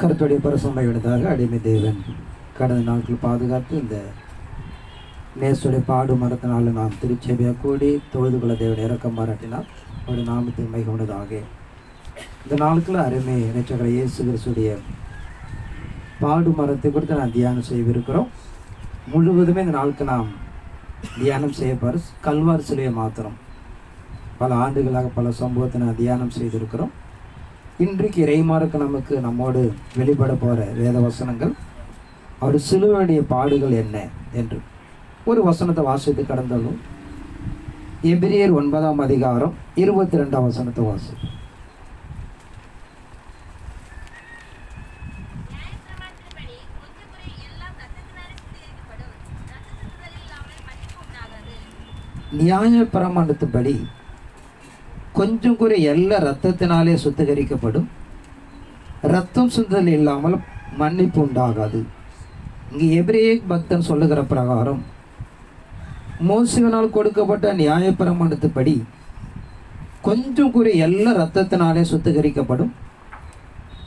கருத்துடைய பரிசுமை விடுதாக அடிமை தேவன் கடந்த நாட்கள் பாதுகாத்து இந்த நேசுடைய பாடு மரத்தினால நாம் திருச்செவியாக கூடி தொழுதுகுல தேவன் இறக்கம் பாராட்டினால் அவருடைய நாமத்தில் மிகவுள்ளதாக இந்த நாட்களில் அருமை இணைச்சகர இயேசு கிறிஸ்துடைய பாடு மரத்தை குறித்து நாம் தியானம் செய்திருக்கிறோம். முழுவதுமே இந்த நாளுக்கு நாம் தியானம் செய்யப்பார் கல்வார் சிலையை மாத்திரம் பல ஆண்டுகளாக பல சம்பவத்தை நான் தியானம் செய்திருக்கிறோம். இன்றைக்கு இறைமாருக்கு நமக்கு நம்மோடு வெளிப்பட போகிற வேத வசனங்கள் அவர் சிலுவையுடைய பாடுகள் என்ன என்று ஒரு வசனத்தை வாசித்து கடந்தாலும் எபிரியர் 9ஆம் அதிகாரம் 22ஆம் வசனத்தை வாசி. நியாய பிரமாணத்தின்படி கொஞ்சம் குறை எல்லா இரத்தத்தினாலே சுத்திகரிக்கப்படும், இரத்தம் சிந்தல் இல்லாமல் மன்னிப்பு உண்டாகாது. இங்கே எபிரேய பக்தன் சொல்லுகிற பிரகாரம் மோசேயினால் கொடுக்கப்பட்ட நியாய பிரமாணத்தின்படி கொஞ்சம் குறை எல்லா இரத்தத்தினாலே சுத்திகரிக்கப்படும்,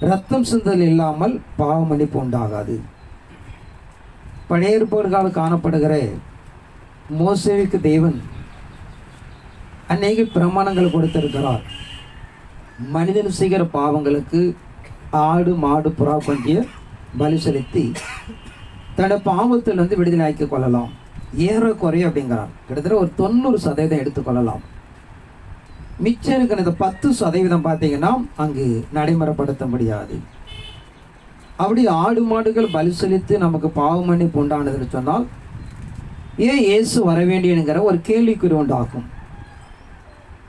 இரத்தம் சிந்தல் இல்லாமல் பாவ மன்னிப்பு உண்டாகாது. பழைய ஏற்பாடுகளில் காணப்படுகிற மோசேவுக்கு தேவன் அநேக பிரமாணங்கள் கொடுத்திருக்கிறார். மனிதன் செய்கிற பாவங்களுக்கு ஆடு மாடு புறா கொஞ்சிய பலி செலுத்தி தன்னோட பாவத்திலிருந்து விடுதலை ஆக்கிக் கொள்ளலாம். ஏறக்குறைய அப்படிங்கிறார் கிட்டத்தட்ட ஒரு 90% எடுத்துக்கொள்ளலாம். மிச்சம் இருக்கிற இந்த 10% பார்த்தீங்கன்னா அங்கு நடைமுறைப்படுத்த முடியாது. அப்படி ஆடு மாடுகள் பலி செலுத்தி நமக்கு பாவ மன்னிப்பு உண்டானதுன்னு சொன்னால் ஏன் இயேசு வர வேண்டியனுங்கிற ஒரு கேள்விக்குறி உண்டாகும்.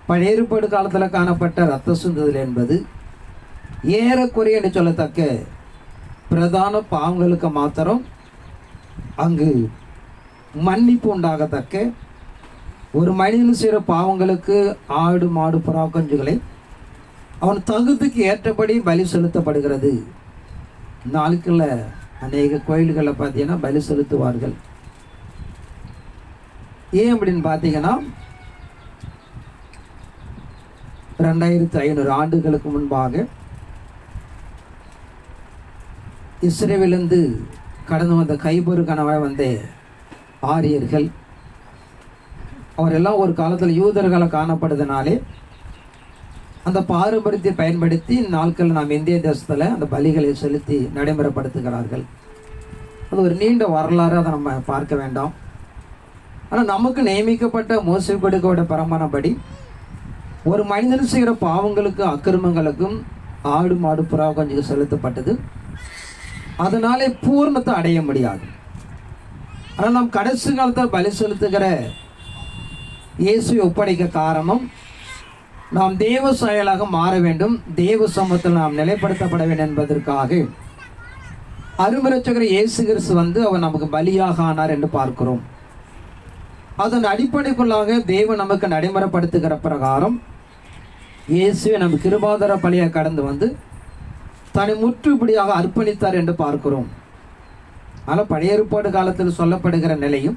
பழைய ஏற்பாடு காலத்தில் காணப்பட்ட இரத்த சிந்துதல் என்பது ஏறக்குறைய என்று சொல்லத்தக்க பிரதான பாவங்களுக்கு மாத்திரம் அங்கு மன்னிப்பு உண்டாகத்தக்க ஒரு மனிதன் செய்கிற பாவங்களுக்கு ஆடு மாடு புறா குஞ்சுகளை அவன் தகுதிக்கு ஏற்றபடி பலி செலுத்தப்படுகிறது. நாளுக்குள்ள அநேக கோயில்களில் பார்த்தீங்கன்னா பலி செலுத்துவார்கள். ஏன் அப்படின்னு பார்த்தீங்கன்னா 2500 ஆண்டுகளுக்கு முன்பாக இஸ்ரேலிலிருந்து கடந்து வந்த கைபொரு கணவாய் வந்த ஆரியர்கள் அவரெல்லாம் ஒரு காலத்தில் யூதர்களை காணப்படுறதுனாலே அந்த பாரம்பரியத்தை பயன்படுத்தி நாட்கள் நாம் இந்திய தேசத்தில் அந்த பலிகளை செலுத்தி நடைமுறைப்படுத்துகிறார்கள். அது ஒரு நீண்ட வரலாறு, அதை நம்ம பார்க்க வேண்டாம். ஆனால் நமக்கு நியமிக்கப்பட்ட மோசே கொடுக்கப்பட்ட பிரமாணப்படி ஒரு மனிதன் செய்கிற பாவங்களுக்கு அக்கிரமங்களுக்கும் ஆடு மாடு புறா கொஞ்சம் செலுத்தப்பட்டது. அதனாலே பூர்ணத்தை அடைய முடியாது. ஆனால் நாம் கடைசி காலத்தில் பலி செலுத்துகிற இயேசுவை ஒப்படைக்க காரணம் நாம் தேவ செயலாக மாற வேண்டும், தேவ சமூகத்தில் நாம் நிலைப்படுத்தப்பட வேண்டும் என்பதற்காக அருமரட்சகர் இயேசு கிறிஸ்து அவர் நமக்கு பலியாக ஆனார் என்று பார்க்கிறோம். அதன் அடிப்படைக்குள்ளாக தேவன் நமக்கு நடைமுறைப்படுத்துகிற பிரகாரம் இயேசுவை நம்ம கிருபாதார பலியாக கடந்து தன்னை முற்றுப்படியாக அர்ப்பணித்தார் என்று பார்க்கிறோம். ஆனால் பழைய ஏற்பாடு காலத்தில் சொல்லப்படுகிற நிலையும்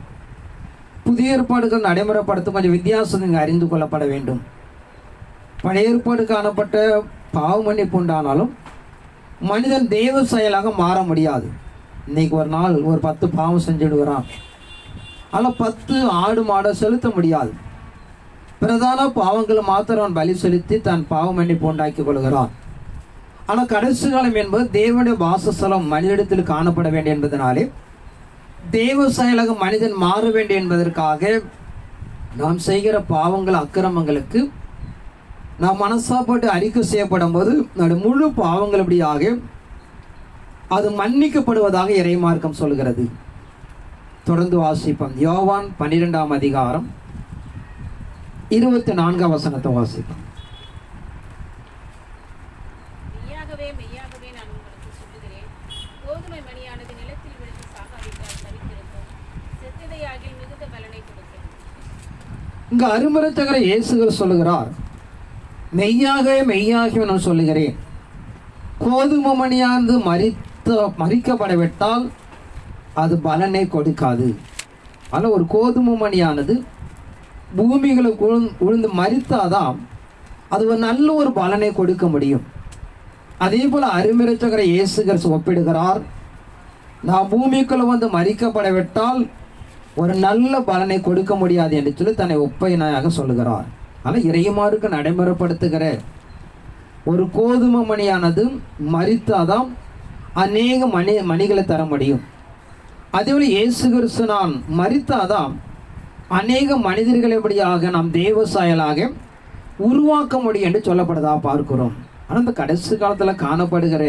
புதிய ஏற்பாடுகள் நடைமுறைப்படுத்தும் கொஞ்சம் வித்தியாசம் இங்கே அறிந்து கொள்ளப்பட வேண்டும். பழைய ஏற்பாடு காணப்பட்ட பாவ மன்னிப்பு உண்டானாலும் மனிதன் தேவ செயலாக மாற முடியாது. இன்னைக்கு ஒரு நாள் ஒரு 10 பாவம் செஞ்சுடுகிறான், ஆனால் 10 ஆடு மாடை செலுத்த முடியாது. பிரதான பாவங்களை மாத்திரம் பலி செலுத்தி தன் பாவ மன்னிப்பு உண்டாக்கி கொள்கிறான். ஆனால் கடைசி காலம் என்பது தேவனுடைய வாசஸ்தலம் மனிதனிடத்தில் காணப்பட வேண்டும் என்பதனாலே தேவ செயலாக மனிதன் மாற வேண்டும் என்பதற்காக நாம் செய்கிற பாவங்கள் அக்கிரமங்களுக்கு நாம் மனசாப்பட்டு அறிக்கை செய்யப்படும் போது முழு பாவங்கள் அப்படியாக அது மன்னிக்கப்படுவதாக இறைமார்க்கம் சொல்கிறது. தொடர்ந்து வாசிப்போம். யோவான் 12ஆம் அதிகாரம் 24ஆம் வசனத்தை வாசிப்போம். மெய்யாகவே மெய்யாகவே நான் உங்களுக்கு சொல்லுகிறேன், கோதுமை மணியானது நிலத்தில் விழுந்து சாகாவிட்டால் தரித்திருக்கும், செத்ததையாகில் மிகுந்த பலனை கொடுக்கும். இங்கு அருமரட்சகர் இயேசு சொல்லுகிறார், மெய்யாகவே மெய்யாகவே நான் சொல்லுகிறேன், கோதுமை மணியானது மறிக்கப்படவிட்டால் அது பலனை கொடுக்காது. ஆனால் ஒரு கோதுமை மணியானது பூமிகளை உழுந்து மறித்தாதான் அது ஒரு நல்ல ஒரு பலனை கொடுக்க முடியும். அதே போல அருமிரட்சகரை இயேசு கிறிஸ்து ஒப்பிடுகிறார். நான் பூமிக்குள்ள வந்து மறிக்கப்படவிட்டால் ஒரு நல்ல பலனை கொடுக்க முடியாது என்று சொல்லி தன்னை ஒப்பையனாக சொல்லுகிறார். ஆனால் இறைமாருக்கு நடைமுறைப்படுத்துகிற ஒரு கோதுமை மணியானது மரித்தாதான் அநேக மணிகளை தர முடியும். அதேபோல இயேசு கிறிஸ்து நான் மரித்தாதான் அநேக மனிதர்களைபடியாக நாம் தேவ சாயலாக உருவாக்க முடியும் என்று சொல்லப்படுதா பார்க்கிறோம். ஆனால் இந்த கடைசி காலத்தில் காணப்படுகிற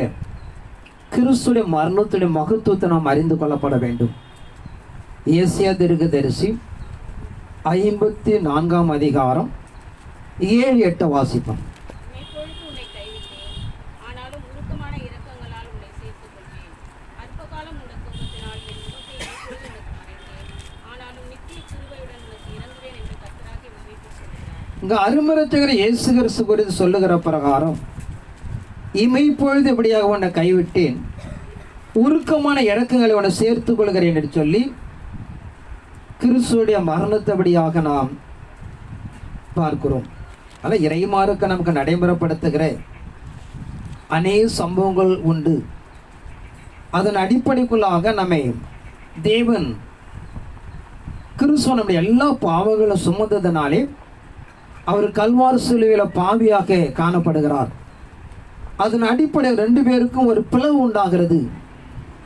கிறிஸ்துடைய மரணத்துடைய மகத்துவத்தை நாம் அறிந்து கொள்ளப்பட வேண்டும். ஏசியா தீர்க்கதரிசி 54ஆம் அதிகாரம் 7-8 வாசிப்போம். இப்பொழுது உன்னை கைவிட்டேன், ஆனாலும் உருக்கமான இரக்கங்களால் உன்னை சேர்த்துக் கொள்வேன். அற்பகாலம் உனக்கு முந்தினால் என் முகத்தை இப்பொழுது உனக்கு மறைத்தேன், ஆனாலும் நித்திய கிருபையுடன் உனக்கு இறங்குவேன் என்று கர்த்தராகிய மீட்பு சொல்கிறார். இங்க அருமரட்சகர் இயேசு கிறிஸ்து குறித்து சொல்லுகிற பிரகாரம் இமைப்பொழுது இப்படியாக உன்னை கைவிட்டேன், உருக்கமான இறக்கங்களை உன்னை சேர்த்துக் கொள்கிறேன் என்று சொல்லி கிறிஸ்துடைய மரணத்தபடியாக நாம் பார்க்கிறோம். ஆனால் இறைமாருக்கு நமக்கு நடைமுறைப்படுத்துகிற அநேக சம்பவங்கள் உண்டு. அதன் அடிப்படைக்குள்ளாக நம்மை தேவன் கிறிஸ்துவ நம்முடைய எல்லா பாவங்களும் சுமந்ததினாலே அவர் கல்வார் சிலுவையில் பாவியாக காணப்படுகிறார். அதன் அடிப்படையில் 2 பேருக்கும் ஒரு பிளவு உண்டாகிறது.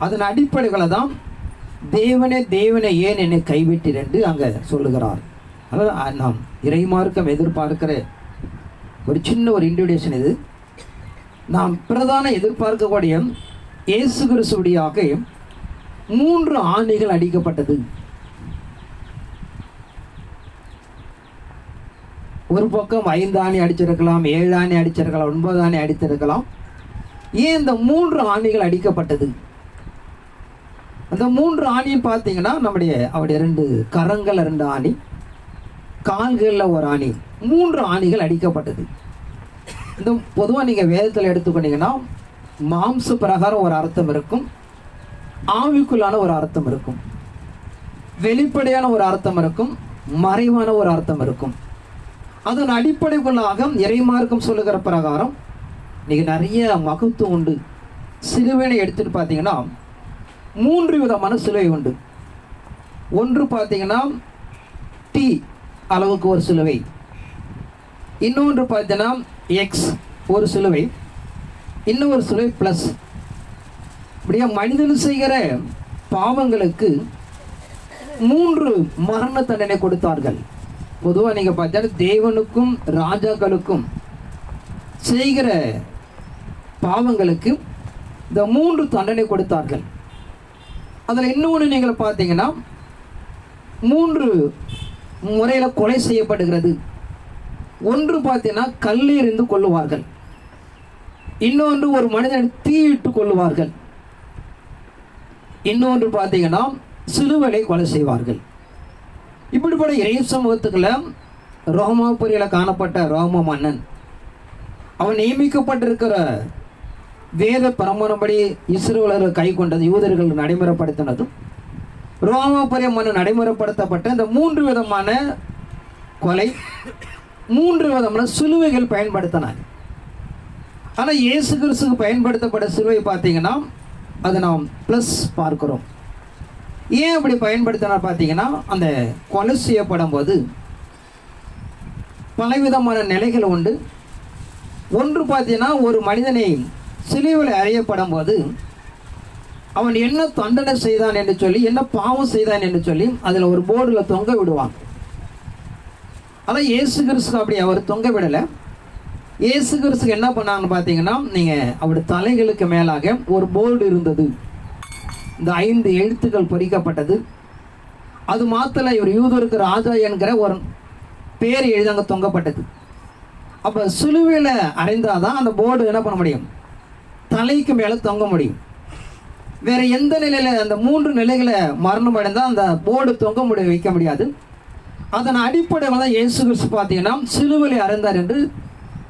அதன் அடிப்படைகளை தான் தேவனே தேவனை ஏன் என்னை கைவிட்டீர் என்று அங்கே சொல்லுகிறார். அதனால் நாம் இறைமார்க்கம் எதிர்பார்க்கிற ஒரு சின்ன ஒரு இன்ட்ரோடக்ஷன் இது. நாம் பிரதான எதிர்பார்க்கக்கூடிய இயேசு கிறிஸ்துவுடையாக 3 ஆணிகள் அடிக்கப்பட்டது. ஒரு பக்கம் 5 ஆணி அடிச்சிருக்கலாம், 7 ஆணி அடிச்சிருக்கலாம், 9 ஆணி அடித்திருக்கலாம். ஏன் இந்த 3 ஆணிகள் அடிக்கப்பட்டது? அந்த 3 ஆணின்னு பார்த்தீங்கன்னா அவருடைய 2 கரங்கள் 2 ஆணி, கால்களில் 1 ஆணி, 3 ஆணிகள் அடிக்கப்பட்டது. இந்த பொதுவாக நீங்கள் வேதத்தில் எடுத்துக்கொண்டீங்கன்னா மாம்ச பிரகாரம் ஒரு அர்த்தம் இருக்கும், ஆவிக்குள்ளான ஒரு அர்த்தம் இருக்கும், வெளிப்படையான ஒரு அர்த்தம் இருக்கும், மறைவான ஒரு அர்த்தம் இருக்கும். அதன் அடிப்படைக்குள்ளாக இறைமார்க்கம் சொல்லுகிற பிரகாரம் இன்னைக்கு நிறைய மகத்துவம் உண்டு. சிலுவையை எடுத்துட்டு பார்த்தீங்கன்னா 3 விதமான சிலுவை உண்டு. ஒன்று பார்த்தீங்கன்னா டி அளவுக்கு ஒரு சிலுவை, இன்னொன்று பார்த்தீங்கன்னா எக்ஸ் ஒரு சிலுவை, இன்னொரு சிலுவை ப்ளஸ். இப்படியா மனிதன் செய்கிற பாவங்களுக்கு 3 மரண தண்டனை கொடுத்தார்கள். பொதுவாக நீங்கள் பார்த்தீங்கன்னா தேவனுக்கும் ராஜாக்களுக்கும் செய்கிற பாவங்களுக்கு இந்த 3 தண்டனை கொடுத்தார்கள். அதில் இன்னொன்று நீங்கள் பார்த்தீங்கன்னா 3 முறையில் கொலை செய்யப்படுகிறது. ஒன்று பார்த்தீங்கன்னா கல்லெறிந்து கொள்ளுவார்கள், இன்னொன்று ஒரு மனிதனை தீயிட்டு கொள்ளுவார்கள், இன்னொன்று பார்த்தீங்கன்னா சிலுவையை கொலை செய்வார்கள். இப்படிப்பட்ட இறை சமூகத்துக்குள்ள ரோமாபுரியில் காணப்பட்ட ரோம மன்னன் அவன் நியமிக்கப்பட்டிருக்கிற வேத பிரமாணப்படி இஸ்ரவேலர்கள் கை கொண்டது, யூதர்கள் நடைமுறைப்படுத்தினதும் ரோமாபுரிய மன்னன் நடைமுறைப்படுத்தப்பட்ட இந்த 3 விதமான கொலை, 3 விதமான சிலுவைகள் பயன்படுத்தினார். ஆனால் இயேசு கிறிஸ்துக்கு பயன்படுத்தப்பட்ட சிலுவை பார்த்தீங்கன்னா அதை நாம் ப்ளஸ் பார்க்கிறோம். ஏன் அப்படி பயன்படுத்தினார் பார்த்தீங்கன்னா, அந்த கொலை செய்யப்படும் போது பலவிதமான நிலைகள் உண்டு. ஒன்று பார்த்தீங்கன்னா ஒரு மனிதனை சிலுவையில் அறையப்படும் போது அவன் என்ன தண்டனை செய்தான் என்று சொல்லி, என்ன பாவம் செய்தான் என்று சொல்லி அதில் ஒரு போர்டில் தொங்க விடுவாங்க. ஆனால் இயேசு கிறிஸ்து அப்படி அவர் தொங்க விடலை. இயேசு கிறிஸ்துக்கு என்ன பண்ணாங்கன்னு பார்த்தீங்கன்னா, நீங்கள் அவருடைய தலைகளுக்கு மேலாக ஒரு போர்டு இருந்தது, இந்த 5 எழுத்துக்கள் பொறிக்கப்பட்டது. அது மாத்திர இவர் யூதருக்கு ராஜா என்கிற ஒரு பேர் எழுதி அங்கே தொங்கப்பட்டது. அப்போ சிலுவையில் அறைந்தாதான் அந்த போர்டு என்ன பண்ண முடியும், தலைக்கு மேலே தொங்க முடியும். வேற எந்த நிலையில், அந்த 3 நிலைகளை மரணம் அடைந்தால் அந்த போர்டு தொங்க வைக்க முடியாது. அதன் அடிப்படையில் தான் இயேசு கிறிஸ்து பார்த்தீங்கன்னா சிலுவையில் அறைந்தார் என்று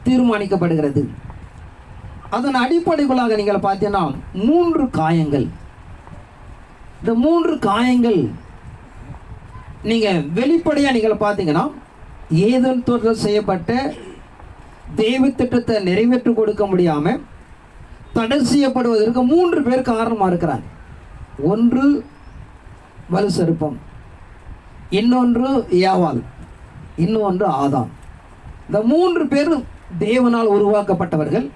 தீர்மானிக்கப்படுகிறது. அதன் அடிப்படைக்குள்ளாக நீங்கள் பார்த்தீங்கன்னா 3 காயங்கள். இந்த 3 காயங்கள் நீங்கள் வெளிப்படையாக நீங்கள் பார்த்தீங்கன்னா ஏதேன் தோற்றத்தில் செய்யப்பட்ட தெய்வ திட்டத்தை நிறைவேற்றி கொடுக்க முடியாமல் தடை செய்யப்படுவதற்கு 3 பேர் காரணமாக இருக்கிறாங்க. ஒன்று வலு சருப்பம், இன்னொன்று ஏவாள், இன்னொன்று ஆதாம். இந்த 3 பேரும் தேவனால் உருவாக்கப்பட்டவர்கள்.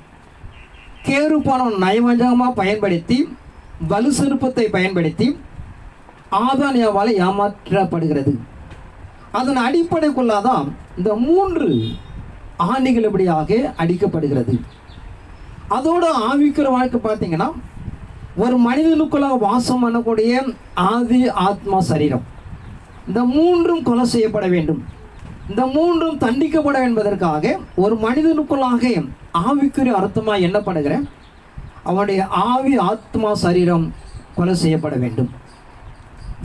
கேருப்பானம் நயவஞ்சகமாக பயன்படுத்தி வலு சருப்பத்தை பயன்படுத்தி ஆதாம் ஏவாளை ஏமாற்றப்படுகிறது. அதன் அடிப்படைக்குள்ளாதான் இந்த 3 ஆணிகள் இப்படியாக அடிக்கப்படுகிறது. அதோட ஆவிக்கிற வாழ்க்கை பார்த்தீங்கன்னா, ஒரு மனிதனுக்குள்ளாக வாசம் பண்ணக்கூடிய ஆதி ஆத்மா சரீரம், இந்த 3ம் கொலை செய்யப்பட வேண்டும். இந்த 3ம் தண்டிக்கப்பட என்பதற்காக ஒரு மனிதனுக்குள்ளாக ஆவிக்குரிய அர்த்தமாக எண்ணப்படுகிற அவனுடைய ஆவி ஆத்மா சரீரம் கொலை செய்யப்பட வேண்டும்.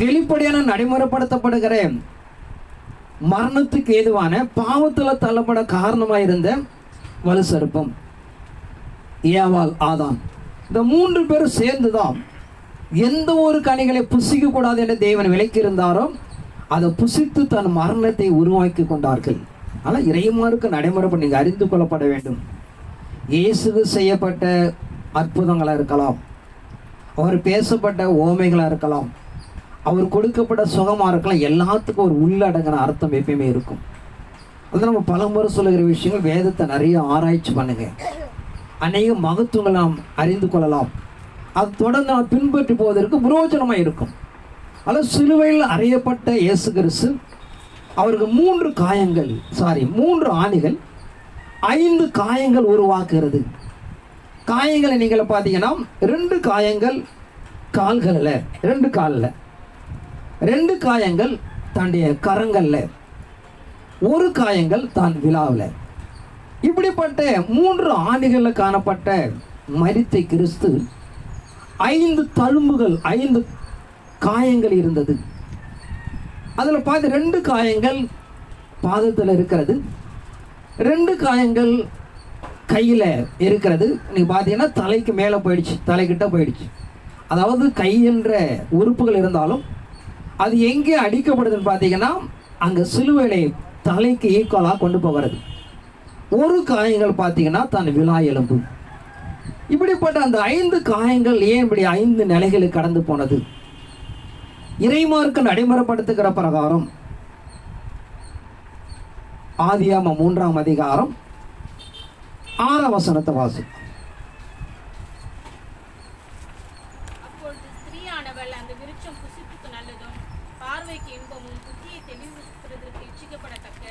வெளிப்படையான நடைமுறைப்படுத்தப்படுகிற மரணத்துக்கு ஏதுவான பாவத்தில் தள்ளப்பட காரணமாக இருந்த வலு சருப்பம், ஏவாள், ஆதாம், இந்த 3 பேரும் சேர்ந்துதான் எந்த ஒரு கனிகளை புசிக்க கூடாது என்று தேவன் விலக்கி இருந்தாரோ அதை புசித்து தன் மரணத்தை உருவாக்கி கொண்டார்கள். ஆனால் இறைமாருக்கு நடைமுறை நீங்கள் அறிந்து கொள்ளப்பட வேண்டும். இயேசுக்கு செய்யப்பட்ட அற்புதங்களாக இருக்கலாம், அவர் பேசப்பட்ட ஓமைகளாக இருக்கலாம், அவர் கொடுக்கப்பட்ட சுகமாக இருக்கலாம், எல்லாத்துக்கும் ஒரு உள்ளடங்கின அர்த்தம் எப்பயுமே இருக்கும். அது நம்ம பலமுறை சொல்லுகிற விஷயங்கள். வேதத்தை நிறைய ஆராய்ச்சி பண்ணுங்க, அநேக மகத்துவங்கள் நாம் அறிந்து கொள்ளலாம். அது தொடர்ந்து நாம் பின்பற்றி போவதற்கு பிரயோஜனமாக இருக்கும். அதில் சிலுவையில் அறையப்பட்ட இயேசு கிறிஸ்து அவருக்கு 3 ஆணிகள் 5 காயங்கள் உருவாக்குகிறது. காயங்களை நீங்கள் பார்த்தீங்கன்னா 2 காயங்கள் கால்களில், 2 காலில், 2 காயங்கள் தன்னுடைய கரங்களில், 1 காயங்கள் தான் விழாவில். இப்படிப்பட்ட 3 ஆணிகளில் காணப்பட்ட மரித்த கிறிஸ்து 5 தழும்புகள், 5 காயங்கள் இருந்தது. அதில் பார்த்து 2 காயங்கள் பாதத்தில் இருக்கிறது, 2 காயங்கள் கையில் இருக்கிறது. நீங்கள் பார்த்தீங்கன்னா தலைக்கு மேலே போயிடுச்சு, தலைக்கிட்ட போயிடுச்சு. அதாவது கை என்ற உறுப்புகள் இருந்தாலும் அது எங்கே அடிக்கப்படுதுன்னு பார்த்தீங்கன்னா அங்கே சிலுவையிலே தலைக்கு ஈக்குவலாக கொண்டு போகிறது. 1 காயங்கள் பார்த்தீங்கன்னா தன் விழா எலும்பு. இப்படிப்பட்ட அந்த 5 காயங்கள் ஏன் இப்படி 5 நிலைகளுக்கு கடந்து போனது? இறைமார்க்கு நடைமுறைப்படுத்துகிற பிரகாரம் ஆதியாகமம் 3ஆம் அதிகாரம் 6ஆம் வசனத்தை வாசி. அப்பொழுது ஸ்திரீயானவள் அந்த விருட்சம் புசிப்புக்கு நல்லதும் பார்வைக்கு இன்பமும் புத்தியை தெளிவுபடுத்துவதற்கு இச்சிக்கப்படத்தக்க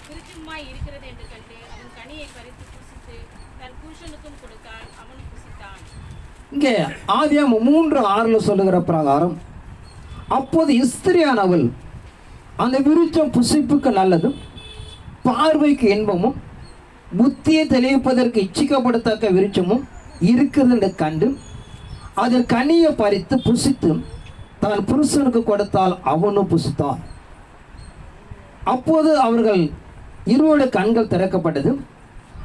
விருட்சமாய் இருக்கிறது என்று கண்டு அதன் கனியை பறித்து புசித்து தன் புருஷனுக்கும் கொடுத்தாள், அவனும் புசித்தான். இங்கே ஆதியாகமம் 3:6 சொல்லுகிற பிரகாரம், அப்போது ஸ்திரீயானவள் அந்த விருட்சம் புசிப்புக்கு நல்லதும் பார்வைக்கு இன்பமும் புத்தியை தெளிவிப்பதற்கு இச்சிக்கப்படத்தக்க விருட்சமும் இருக்கிறது என்று கண்டு அதன் கனியை பறித்து புசித்து தான் புருஷனுக்கு கொடுத்தால், அவனும் புசித்தான். அப்போது அவர்கள் இருவருடைய கண்கள் திறக்கப்பட்டது.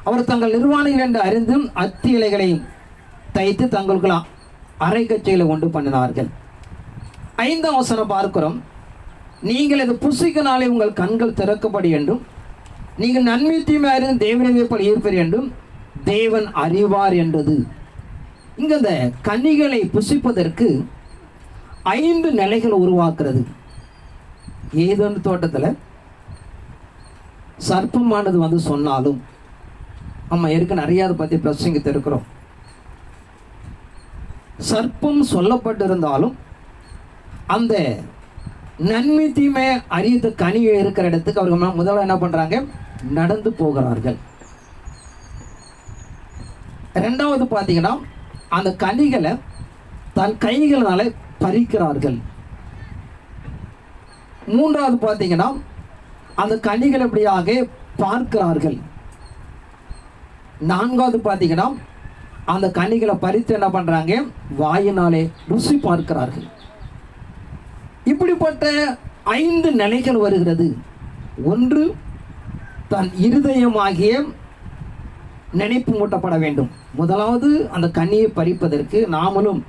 அவர் தங்கள் நிர்வாணிகள் என்று அறிந்து அத்தி இலைகளை தைத்து தங்களுக்குள்ள அரைக்கச்சையில் உண்டு பண்ணினார்கள். 5ஆம் வசனம் பார்க்கிறோம், நீங்கள் இது புசிக்கனாலே உங்கள் கண்கள் திறக்கப்படி என்றும் நீங்கள் நன்மை தீமை அறிந்து தேவனை எப்படி இருப்பீர் என்றும் தேவன் அறிவார் என்றது. இங்க இந்த கனிகளை புசிப்பதற்கு 5 நிலைகள் உருவாக்குறது. ஏதேன் தோட்டத்தில் சர்ப்பமானது வந்து சொன்னாலும், நம்ம நிறைய அதை பற்றி பிரசங்கித்து இருக்கிறோம். சர்ப்பம் சொல்லப்பட்டிருந்தாலும் அந்த நன்மை தீமை அறியது கனி இருக்கிற இடத்துக்கு அவர்கள் முதல்ல என்ன பண்றாங்க? நடந்து போகிறார்கள். 2வது பார்த்தீங்கன்னா அந்த கனிகளை தன் கைகளால பறிக்கிறார்கள். 3வது பார்த்தீங்கன்னா அந்த கனிகள் எப்படியாக பார்க்கிறார்கள். 4வது பார்த்தீங்கன்னா அந்த கனிகளை பறித்து என்ன பண்றாங்க? வாயினாலே ருசி பார்க்கிறார்கள். இப்படிப்பட்ட 5 நிலைகள் வருகிறது. 1, தன் இருதயமாகிய நினைப்பு மூட்டப்பட வேண்டும். முதலாவது அந்த கனியை பறிப்பதற்கு நாமளும்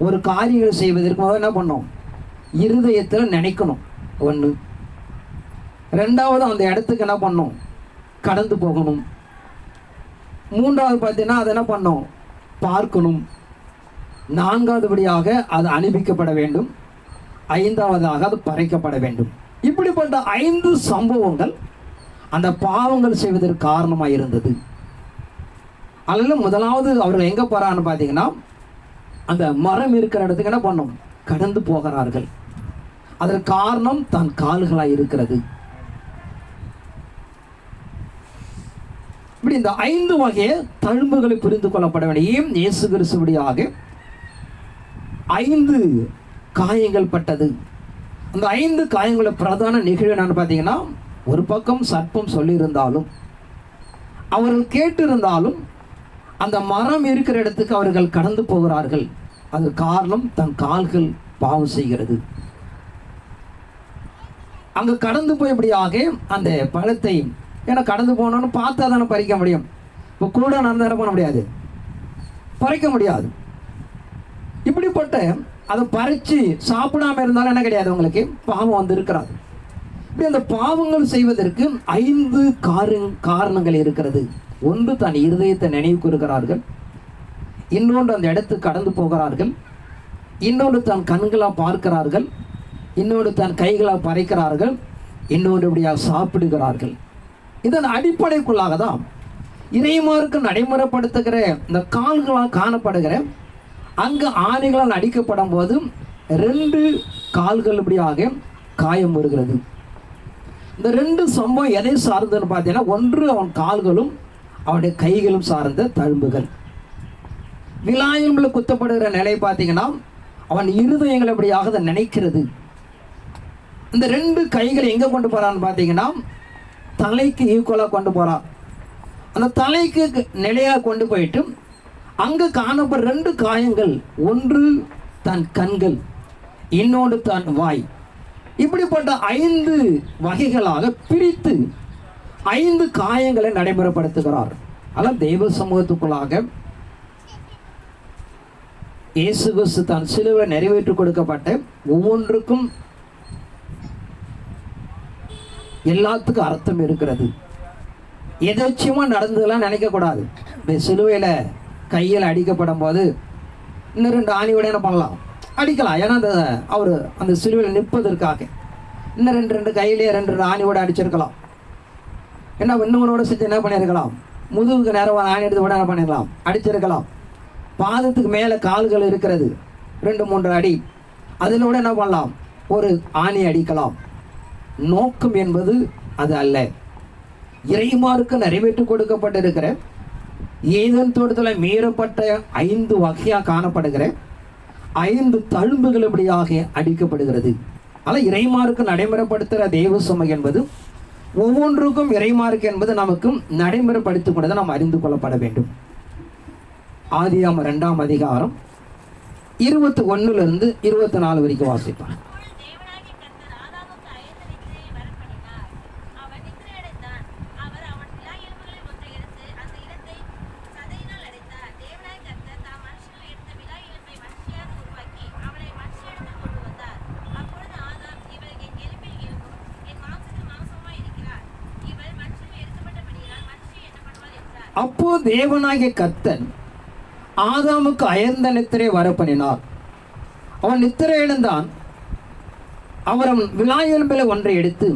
ஒரு காரியங்கள் செய்வதற்கு முதல்ல என்ன பண்ணோம்? இருதயத்தில் நினைக்கணும். 1. 2வது அந்த இடத்துக்கு என்ன பண்ணோம்? கடந்து போகணும். 3வது பார்த்தீங்கன்னா அதை என்ன பண்ணோம்? பார்க்கணும். நான்காவதுபடியாக அது அனுப்பிக்கப்பட வேண்டும். ஐந்தாவதாக அது பறைக்கப்பட வேண்டும். இப்படிப்பட்ட 5 சம்பவங்கள் அந்த பாவங்கள் செய்வதற்கு காரணமாக இருந்தது. அதில் முதலாவது அவர்கள் எங்கே போகிறான்னு பார்த்தீங்கன்னா, அந்த மரம் இருக்கிற இடத்துக்கு என்ன பண்ணும், கடந்து போகிறார்கள். அதற்கு காரணம் தன் கால்களாக இருக்கிறது. இப்படி இந்த 5 வகையை தழும்புகளை புரிந்து கொள்ளப்பட வேண்டிய இயேசு கிறிஸ்துவுடையாக 5 காயங்கள் பட்டது. அந்த 5 காயங்களோட பிரதான நிகழ்வு என்னன்னு பார்த்தீங்கன்னா, ஒரு பக்கம் சர்ப்பம் சொல்லியிருந்தாலும் அவர்கள் கேட்டிருந்தாலும் அந்த மரம் இருக்கிற இடத்துக்கு அவர்கள் கடந்து போகிறார்கள். அது காரணம் தன் கால்கள் பாவம் செய்கிறது. அங்கு கடந்து போய்படியாக அந்த பழத்தை, ஏன்னா கடந்து போனோன்னு பார்த்தா தானே பறிக்க முடியும். இப்போ கூட நடந்தால பண்ண முடியாது, பறிக்க முடியாது. இப்படிப்பட்ட அதை பறித்து சாப்பிடாம இருந்தாலும் என்ன கிடையாது, உங்களுக்கு பாவம் வந்து இருக்கிறாது. இப்படி அந்த பாவங்கள் செய்வதற்கு 5 காரணங்கள் இருக்கிறது. ஒன்று தன் இருதயத்தை நினைவு கூறுகிறார்கள், இன்னொன்று அந்த இடத்துக்கு கடந்து போகிறார்கள், இன்னொன்று தன் கண்களாக பார்க்கிறார்கள், இன்னொன்று தன் கைகளாக பறைக்கிறார்கள், இன்னொன்று இப்படியாக சாப்பிடுகிறார்கள். இதன் அடிப்படைக்குள்ளாக தான் இறைமாருக்கு நடைமுறைப்படுத்துகிற இந்த கால்களால் காணப்படுகிற அங்கு ஆணைகளால் அடிக்கப்படும் போது 2 கால்கள் இப்படியாக காயம் வருகிறது. இந்த 2 சம்பவம் எதை சார்ந்ததுன்னு பார்த்தீங்கன்னா, ஒன்று அவன் கால்களும் அவனுடைய கைகளும் சார்ந்த தழும்புகள். விலாயமில் குத்தப்படுகிற நிலை பார்த்தீங்கன்னா, அவன் இருதயங்கள் எப்படியாக அதை நினைக்கிறது. இந்த 2 கைகளை எங்கே கொண்டு போகிறான்னு பார்த்தீங்கன்னா, தலைக்கு ஈக்குவலாக கொண்டு போகிறான். அந்த தலைக்கு நிலையாக கொண்டு போயிட்டு அங்கே காணப்படுற 2 காயங்கள், ஒன்று தன் கண்கள், இன்னொன்று தன் வாய். இப்படிப்பட்ட 5 வகைகளாக பிரித்து 5 காயங்களை நடைமுறைப்படுத்துகிறார். அதனால் தெய்வ சமூகத்துக்குள்ளாக இயேசு கிறிஸ்து தன் சிலுவையில் நிறைவேற்றி கொடுக்கப்பட்ட ஒவ்வொன்றுக்கும் எல்லாத்துக்கும் அர்த்தம் இருக்கிறது. எதாச்சியமா நடந்ததெல்லாம் நினைக்கக்கூடாது. இந்த சிலுவையில் கையில் அடிக்கப்படும் போது இன்னும் 2 ஆணியோட என்ன பண்ணலாம், அடிக்கலாம். ஏன்னா அவர் அந்த சிலுவையில் நிற்பதற்காக இன்னும் 2 கையிலேயே 2 ஆணியோட அடிச்சிருக்கலாம். என்ன இன்னொன்னோட செஞ்சு என்ன பண்ணியிருக்கலாம், முதுகுக்கு நேரம் ஆணி எடுத்து கூட என்ன பண்ணிடலாம், அடிச்சிருக்கலாம். பாதத்துக்கு மேலே கால்கள் இருக்கிறது, 2-3 அடி, அதில் கூட என்ன பண்ணலாம், ஒரு ஆணி அடிக்கலாம். நோக்கம் என்பது அது அல்ல. இறைமாருக்கு நிறைவேற்றி கொடுக்கப்பட்டிருக்கிற ஏதேன் தோட்டத்தில் மீறப்பட்ட 5 வகையாக காணப்படுகிற 5 தழும்புகள் இப்படியாக அடிக்கப்படுகிறது. ஆனால் இறைமாருக்கு நடைமுறைப்படுத்துகிற தெய்வ சுமை என்பது ஒவ்வொன்றுக்கும் இறைமார்க்கு என்பது நமக்கு நடைமுறைப்படுத்திக் கொண்டதை நாம் அறிந்து கொள்ளப்பட வேண்டும். ஆதியாகமம் 2ஆம் அதிகாரம் 21 24 வரைக்கும் வாசிப்பார். அப்போ தேவனாகிய கர்த்தர் ஆதாமுக்கு அயர்ந்த நித்திரை வரப்பண்ணினார். அவன் நித்திரை எழுந்தான். அவர் விலா எலும்பில் ஒன்றை எடுத்து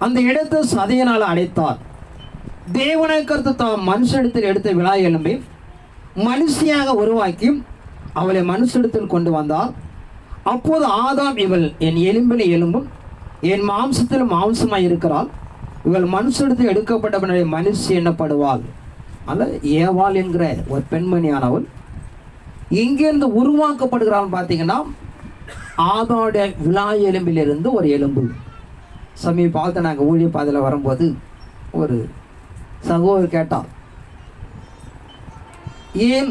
அந்த இடத்தை சதையினால் அடைத்தார். தேவனாகிய கர்த்தர் தாம் மனுஷனிடத்தில் எடுத்த விலா எலும்பை மனுஷியாக உருவாக்கி அவளை மனுஷனிடத்தில் கொண்டு வந்தார். அப்போது ஆதாம், இவள் என் எலும்பில் எலும்பும் என் மாம்சத்தில் மாம்சமாய் இருக்கிறாள், இவள் மனுஷனிடத்தில் எடுக்கப்பட்டவனுடைய மனுஷி எண்ணப்படுவாள். அல்ல ஏவாள் என்கிற ஒரு பெண்மணியானவள் எங்கேருந்து உருவாக்கப்படுகிறான்னு பார்த்தீங்கன்னா, ஆதாவுடைய விலா எலும்பிலிருந்து ஒரு எலும்பு. சமீபத்தில் நாங்கள் ஊழிய பாதையில் வரும்போது ஒரு சகோதரர் கேட்டார், ஏன்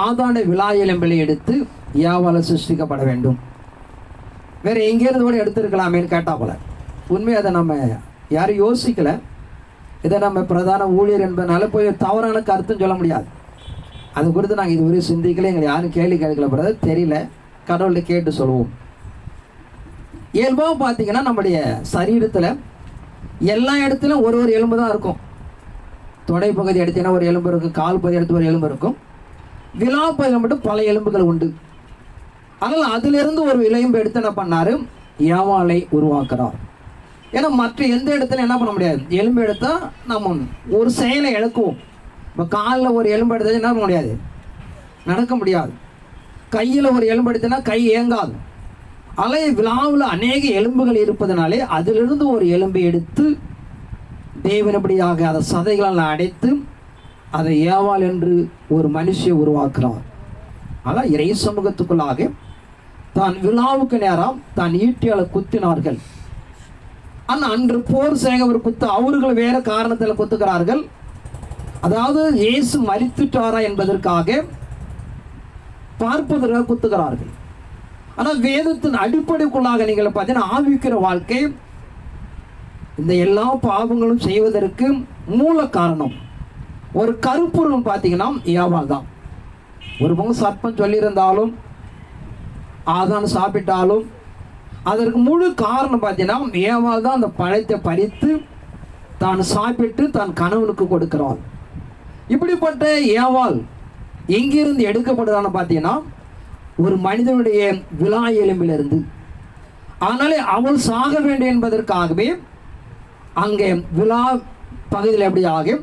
ஆதாவுடைய விலா எலும்பிலை எடுத்து ஏவாளை சிருஷ்டிக்கப்பட வேண்டும், வேறு எங்கேருந்து கூட எடுத்துருக்கலாமேன்னு கேட்டா போல. உண்மையை அதை நம்ம யாரும் யோசிக்கலை. இதை நம்ம பிரதான ஊழியர் என்பதனால போய் தவறான கருத்துன்னு சொல்ல முடியாது. அது குறித்து நாங்கள் இதுவரை சிந்திக்கல, எங்களை யாரும் கேள்வி கேட்கல, பிரதர் தெரியல, கடவுள்கிட்ட கேட்டு சொல்லுவோம். இயல்பாக பார்த்தீங்கன்னா நம்முடைய சரீரத்தில் எல்லா இடத்துலையும் ஒரு எலும்பு தான் இருக்கும். தொடை பகுதி எடுத்தீங்கன்னா ஒரு எலும்பு இருக்கும், கால் பகுதி எடுத்து ஒரு எலும்பு இருக்கும், விலாப்பையில் மட்டும் பல எலும்புகள் உண்டு. அதனால் அதிலிருந்து ஒரு எலும்பு எடுத்து என்ன பண்ணாரு, ஏவாளை உருவாக்குறார். ஏன்னா மற்ற எந்த இடத்துல என்ன பண்ண முடியாது, எலும்பு எடுத்தால் நம்ம ஒரு செயலை இழக்குவோம். இப்போ காலில் ஒரு எலும்பு எடுத்தது என்ன பண்ண முடியாது, நடக்க முடியாது. கையில் ஒரு எலும்பு எடுத்தனா கை இயங்காது. அலை விழாவில் அநேக எலும்புகள் இருப்பதனாலே அதிலிருந்து ஒரு எலும்பை எடுத்து தேவனபடியாக அதை சதைகளால் அடைத்து அதை ஏவாள் என்று ஒரு மனுஷியை உருவாக்குறார். ஆனால் இறை சமூகத்துக்குள்ளாக தான் விழாவுக்கு நேரம் தான் ஈட்டியால் குத்தினார்கள். ஆனால் அன்று போர் செய்ய ஒரு குத்து அவர்கள் வேற காரணத்தில் குத்துக்கிறார்கள். அதாவது இயேசு மரித்துட்டாரா என்பதற்காக பார்ப்பதற்காக குத்துகிறார்கள். ஆனால் வேதத்தின் அடிப்படைக்குள்ளாக நீங்கள் பார்த்தீங்கன்னா ஆவிக்கிற வாழ்க்கை இந்த எல்லா பாவங்களும் செய்வதற்கு மூல காரணம் ஒரு கருப்பொருள் பார்த்தீங்கன்னா ஏவாள் தான். ஒரு பங்கு சர்ப்பம் சொல்லியிருந்தாலும் ஆதான் சாப்பிட்டாலும் அதற்கு முழு காரணம் பார்த்தீங்கன்னா ஏவாள் தான் அந்த பழத்தை பறித்து தான் சாப்பிட்டு தான் கணவனுக்கு கொடுக்கிறாள். இப்படிப்பட்ட ஏவாள் எங்கிருந்து எடுக்கப்படுதான்னு பார்த்தீங்கன்னா ஒரு மனிதனுடைய விலா எலும்பிலிருந்து. ஆனாலே அவள் சாக வேண்டும் என்பதற்காகவே அங்கே விலா பகுதியில் எப்படியாக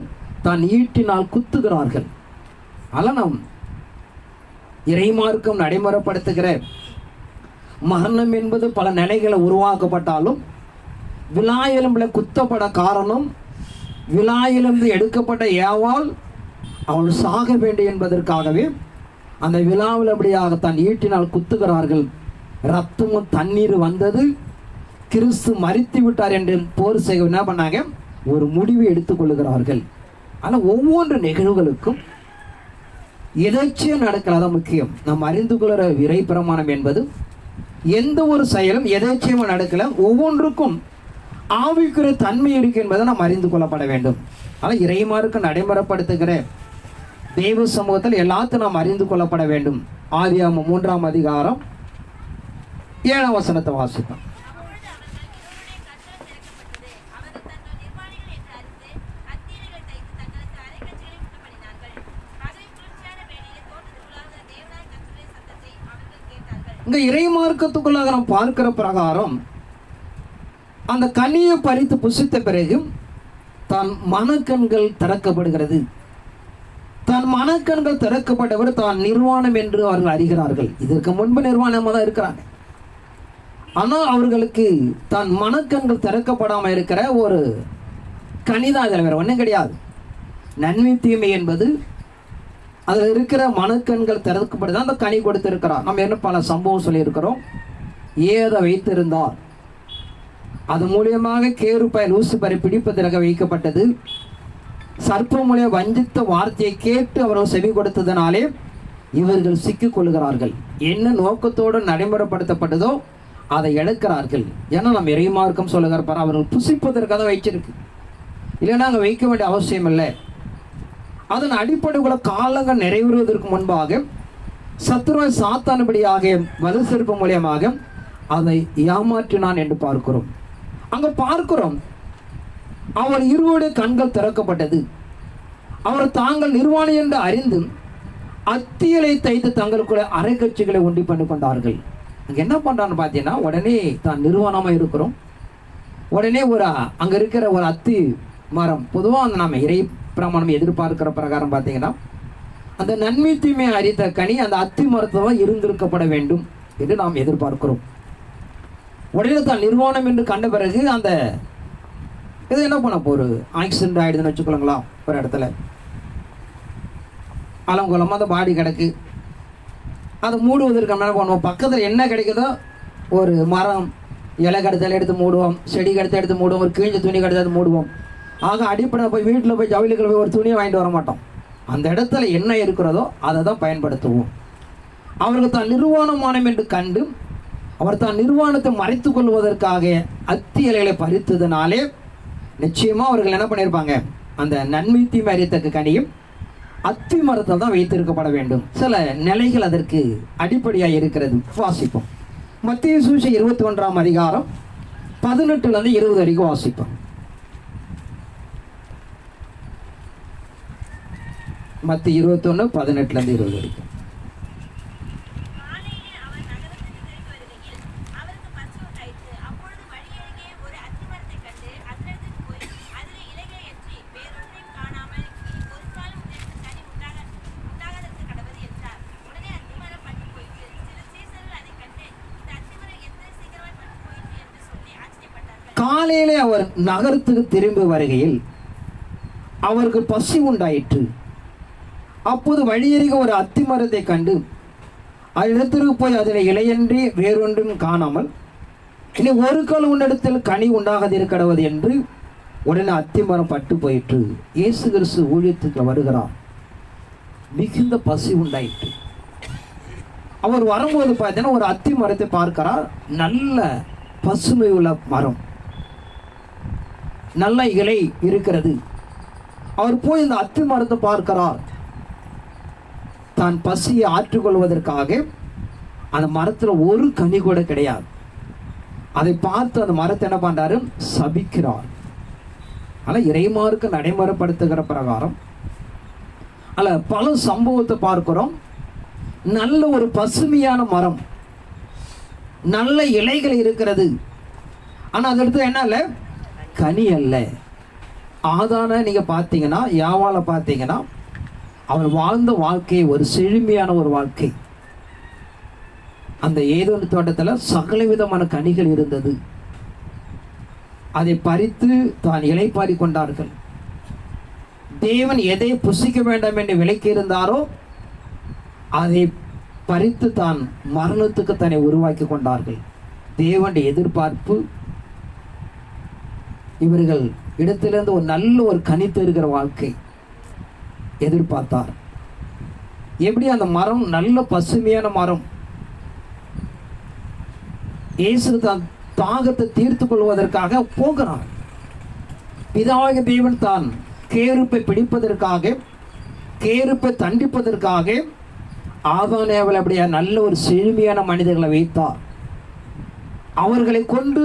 தான் ஈட்டினால் குத்துகிறார்கள். ஆனால் நாம் இறைமார்க்கம் நடைமுறைப்படுத்துகிற மரணம் என்பது பல நிலைகளை உருவாக்கப்பட்டாலும் விலா எலும்பில் குத்தப்பட காரணம் விலா எலும்பு எடுக்கப்பட்ட ஏவாள் அவள் சாக வேண்டும் என்பதற்காகவே அந்த விழாவில் அப்படியாக தான் ஈட்டினால் குத்துகிறார்கள். ரத்தமும் தண்ணீர் வந்தது. கிறிஸ்து மரித்து விட்டார் என்று போர் செய்ய என்ன பண்ணாங்க, ஒரு முடிவை எடுத்துக்கொள்ளுகிறார்கள். ஆனால் ஒவ்வொரு நிகழ்வுகளுக்கும் எதாச்சும் நடக்கலாதான் முக்கியம். நாம் அறிந்து கொள்கிற இறை பிரமாணம் என்பது எந்த ஒரு செயலும் எதாச்சியமாக நடக்கல, ஒவ்வொன்றுக்கும் ஆவிக்குரிய தன்மை இருக்கு என்பதை நாம் அறிந்து கொள்ளப்பட வேண்டும். ஆனால் இறைமாருக்கு நடைமுறைப்படுத்துகிற தெய்வ சமூகத்தில் எல்லாத்தையும் நாம் அறிந்து கொள்ளப்பட வேண்டும். ஆதியாகமம் 3ஆம் அதிகாரம் 7ஆம் வசனத்தை வாசிப்போம். இங்க இறைமார்க்கத்துக்குள்ளாக நாம் பார்க்கிற பிரகாரம் அந்த கனியை பறித்து புசித்த பிறகு தன் மனக்கண்கள் திறக்கப்படுகிறது. தன் மனக்கண்கள் திறக்கப்பட்டவர் தான் நிர்வாணம் என்று அவர்கள் அறிகிறார்கள். இதற்கு முன்பு நிர்வாணமாக தான் இருக்கிறாங்க. ஆனால் அவர்களுக்கு தன் மனக்கண்கள் திறக்கப்படாமல் இருக்கிற ஒரு கனிதான். அதில் வேறு ஒன்றும் கிடையாது. நன்மை தீமை என்பது அதில் இருக்கிற மனக்கண்கள் திறக்கப்பட்டு அந்த கனி கொடுத்திருக்கிறார். நம்ம என்ன பல சம்பவம் சொல்லியிருக்கிறோம். ஏதை வைத்திருந்தார், அது மூலியமாக கேருப்பாய் லூசிபரை பிடிப்பதற்காக வைக்கப்பட்டது. சர்ப்ப மூலியம் வஞ்சித்த வார்த்தையை கேட்டு அவர்கள் செவி கொடுத்ததனாலே இவர்கள் சிக்கிக் கொள்கிறார்கள். என்ன நோக்கத்தோடு நடைமுறைப்படுத்தப்பட்டதோ அதை இழக்கிறார்கள். ஏன்னா நம்ம இறைமார்க்கம் சொல்லுகிறார், அவர்கள் புசிப்பதற்காக வைச்சிருக்கு, இல்லைன்னா அங்கே வைக்க வேண்டிய அவசியம் இல்லை. அதன் அடிப்படைக்குள்ள காலங்கள் நிறைவேறுவதற்கு முன்பாக சத்துருவாய் சாத்தானபடியாக வலு சிறப்பு மூலியமாக அதை ஏமாற்றினான் என்று பார்க்கிறோம். அங்க பார்க்கிறோம், அவர் இருவருடைய கண்கள் திறக்கப்பட்டது. அவர் தாங்கள் நிர்வாணி என்று அறிந்து அத்தியலை தைத்து தங்களுக்குள்ள அரைக்கட்சிகளை உண்டி பண்ணி கொண்டார்கள். அங்க என்ன பண்றான்னு பார்த்தீங்கன்னா, உடனே தான் நிர்வாணமா இருக்கிறோம். உடனே அங்க இருக்கிற ஒரு அத்தி மரம், பொதுவாக அந்த நம்ம இறை பிரமாணம் எதிர்பார்க்கிற பிரகாரம் பார்த்தீங்கன்னா அந்த நன்மை தீமை அறிந்த கனி அந்த அத்தி மரத்தில் இருந்திருக்கப்பட வேண்டும் என்று நாம் எதிர்பார்க்கிறோம். உடனே தான் நிர்வாணம் என்று கண்ட பிறகு அந்த இது என்ன பண்ண ஒரு ஆக்சிடென்ட் ஆகிடுதுன்னு வச்சுக்கொள்ளுங்களா, ஒரு இடத்துல அலங்குலமாக அந்த பாடி கிடக்கு. அதை மூடுவதற்கு என்ன பண்ணுவோம், பக்கத்தில் என்ன கிடைக்குதோ ஒரு மரம் இலை கடுத்தால எடுத்து மூடுவோம், செடி கடுத்த எடுத்து மூடுவோம், ஒரு கிழிஞ்ச துணி கடுத்தாது மூடுவோம். ஆக அடிப்படை போய் வீட்டில் போய் ஜவுளிகள் போய் ஒரு துணியை வாங்கிட்டு வர மாட்டோம். அந்த இடத்துல என்ன இருக்கிறதோ அதை தான் பயன்படுத்துவோம். அவருக்கு தான் நிர்வாணமானம் என்று கண்டு அவர் தான் நிர்வாணத்தை மறைத்து கொள்வதற்காக அத்தி இலைகளை பறித்ததுனாலே நிச்சயமாக அவர்கள் என்ன பண்ணியிருப்பாங்க, அந்த நன்மை தீமை அறியத்தக்க கனியும் அத்தி மரத்தில் தான் வைத்திருக்கப்பட வேண்டும். சில நிலைகள் அதற்கு அடிப்படையாக இருக்கிறது. வாசிப்போம். மத்தேயு சுவிசேஷம் 21ஆம் அதிகாரம் 18 20 வரைக்கும் வாசிப்போம். மத்திய 21:18-20 வரைக்கும். காலையிலே அவர் நகரத்துக்கு திரும்பி வருகையில் அவருக்கு பசி உண்டாயிற்று. அப்பொழுது வழியருகே ஒரு அத்திமரத்தைக் கண்டு அதனிடத்துக்கு போய் அதிலே இலைகளையன்றி வேறொன்றையும் காணாமல், இனி ஒரு காலம் உனக்கு கனி உண்டாகாதிருக்க கடவது என்றார். உடனே அத்திமரம் பட்டுப் போயிற்று. சில சீசர்கள் அதைக் கண்டு, இந்த அத்திமரம் எத்தனை சீக்கிரமாய் பட்டுப் போயிற்று என்று சொல்லி ஆச்சரியப்பட்டார்கள். காலையிலே அவர் நகரத்துக்கு திரும்பி வருகையில் அவருக்கு பசி உண்டாயிற்று. அப்போது வழியருகே ஒரு அத்திமரத்தை கண்டு அதனிடத்திற்கு போய் அதில் இலையன்றி வேறொன்றும் காணாமல், இனி ஒரு கால் உன்னிடத்தில் கனி உண்டாகாதிருக்கிறது என்று உடனே அத்திமரம் பட்டு போயிற்று. இயேசு கிறிஸ்து ஊழியத்துக்கு வருகிறார். மிகுந்த பசி உண்டாயிற்று. அவர் வரும்போது பார்த்தீங்கன்னா ஒரு அத்தி மரத்தை பார்க்கிறார். நல்ல பசுமை உள்ள மரம், நல்ல இலை இருக்கிறது. அவர் போய் இந்த அத்தி மரத்தை பார்க்கிறார். தான் பசியை ஆற்றிக்கொள்வதற்காக அந்த மரத்தில் ஒரு கனி கூட கிடையாது. அதை பார்த்து அந்த மரத்தை என்ன பண்றாரு? சபிக்கிறார். ஆனால் இறைமார்க்கு நடைமுறைப்படுத்துகிற பிரகாரம் அல்ல, பல சம்பவத்தை பார்க்கிறோம். நல்ல ஒரு பசுமையான மரம், நல்ல இலைகள் இருக்கிறது. ஆனால் அது எடுத்து என்ன இல்லை, கனி அல்ல. ஆதான நீங்க பார்த்தீங்கன்னா, யாவால பார்த்தீங்கன்னா, அவன் வாழ்ந்த வாழ்க்கை ஒரு செழுமையான ஒரு வாழ்க்கை. அந்த ஏதோன் தோட்டத்தில் சகல விதமான கனிகள் இருந்தது. அதை பறித்து தான் இலைப்பாரி கொண்டார்கள். தேவன் எதை புசிக்க வேண்டாம் என்று விலக்கி இருந்தாரோ அதை பறித்து தான் மரணத்துக்கு தன்னை உருவாக்கி கொண்டார்கள். தேவனுடைய எதிர்பார்ப்பு இவர்கள் இடத்திலிருந்து ஒரு நல்ல ஒரு கனி தருகிற வாழ்க்கை எதிர்பார்த்தார். எப்படி அந்த மரம் நல்ல பசுமையான மரம், இயேசு தான் தாகத்தை தீர்த்து கொள்வதற்காக போகிறார். பிதாவாகிய தேவன் தான் கேருப்பை பிடிப்பதற்காக, கேருப்பை தண்டிப்பதற்காக ஆதானேவல் அப்படியே நல்ல ஒரு செழுமையான மனிதர்களை வைத்தார். அவர்களை கொண்டு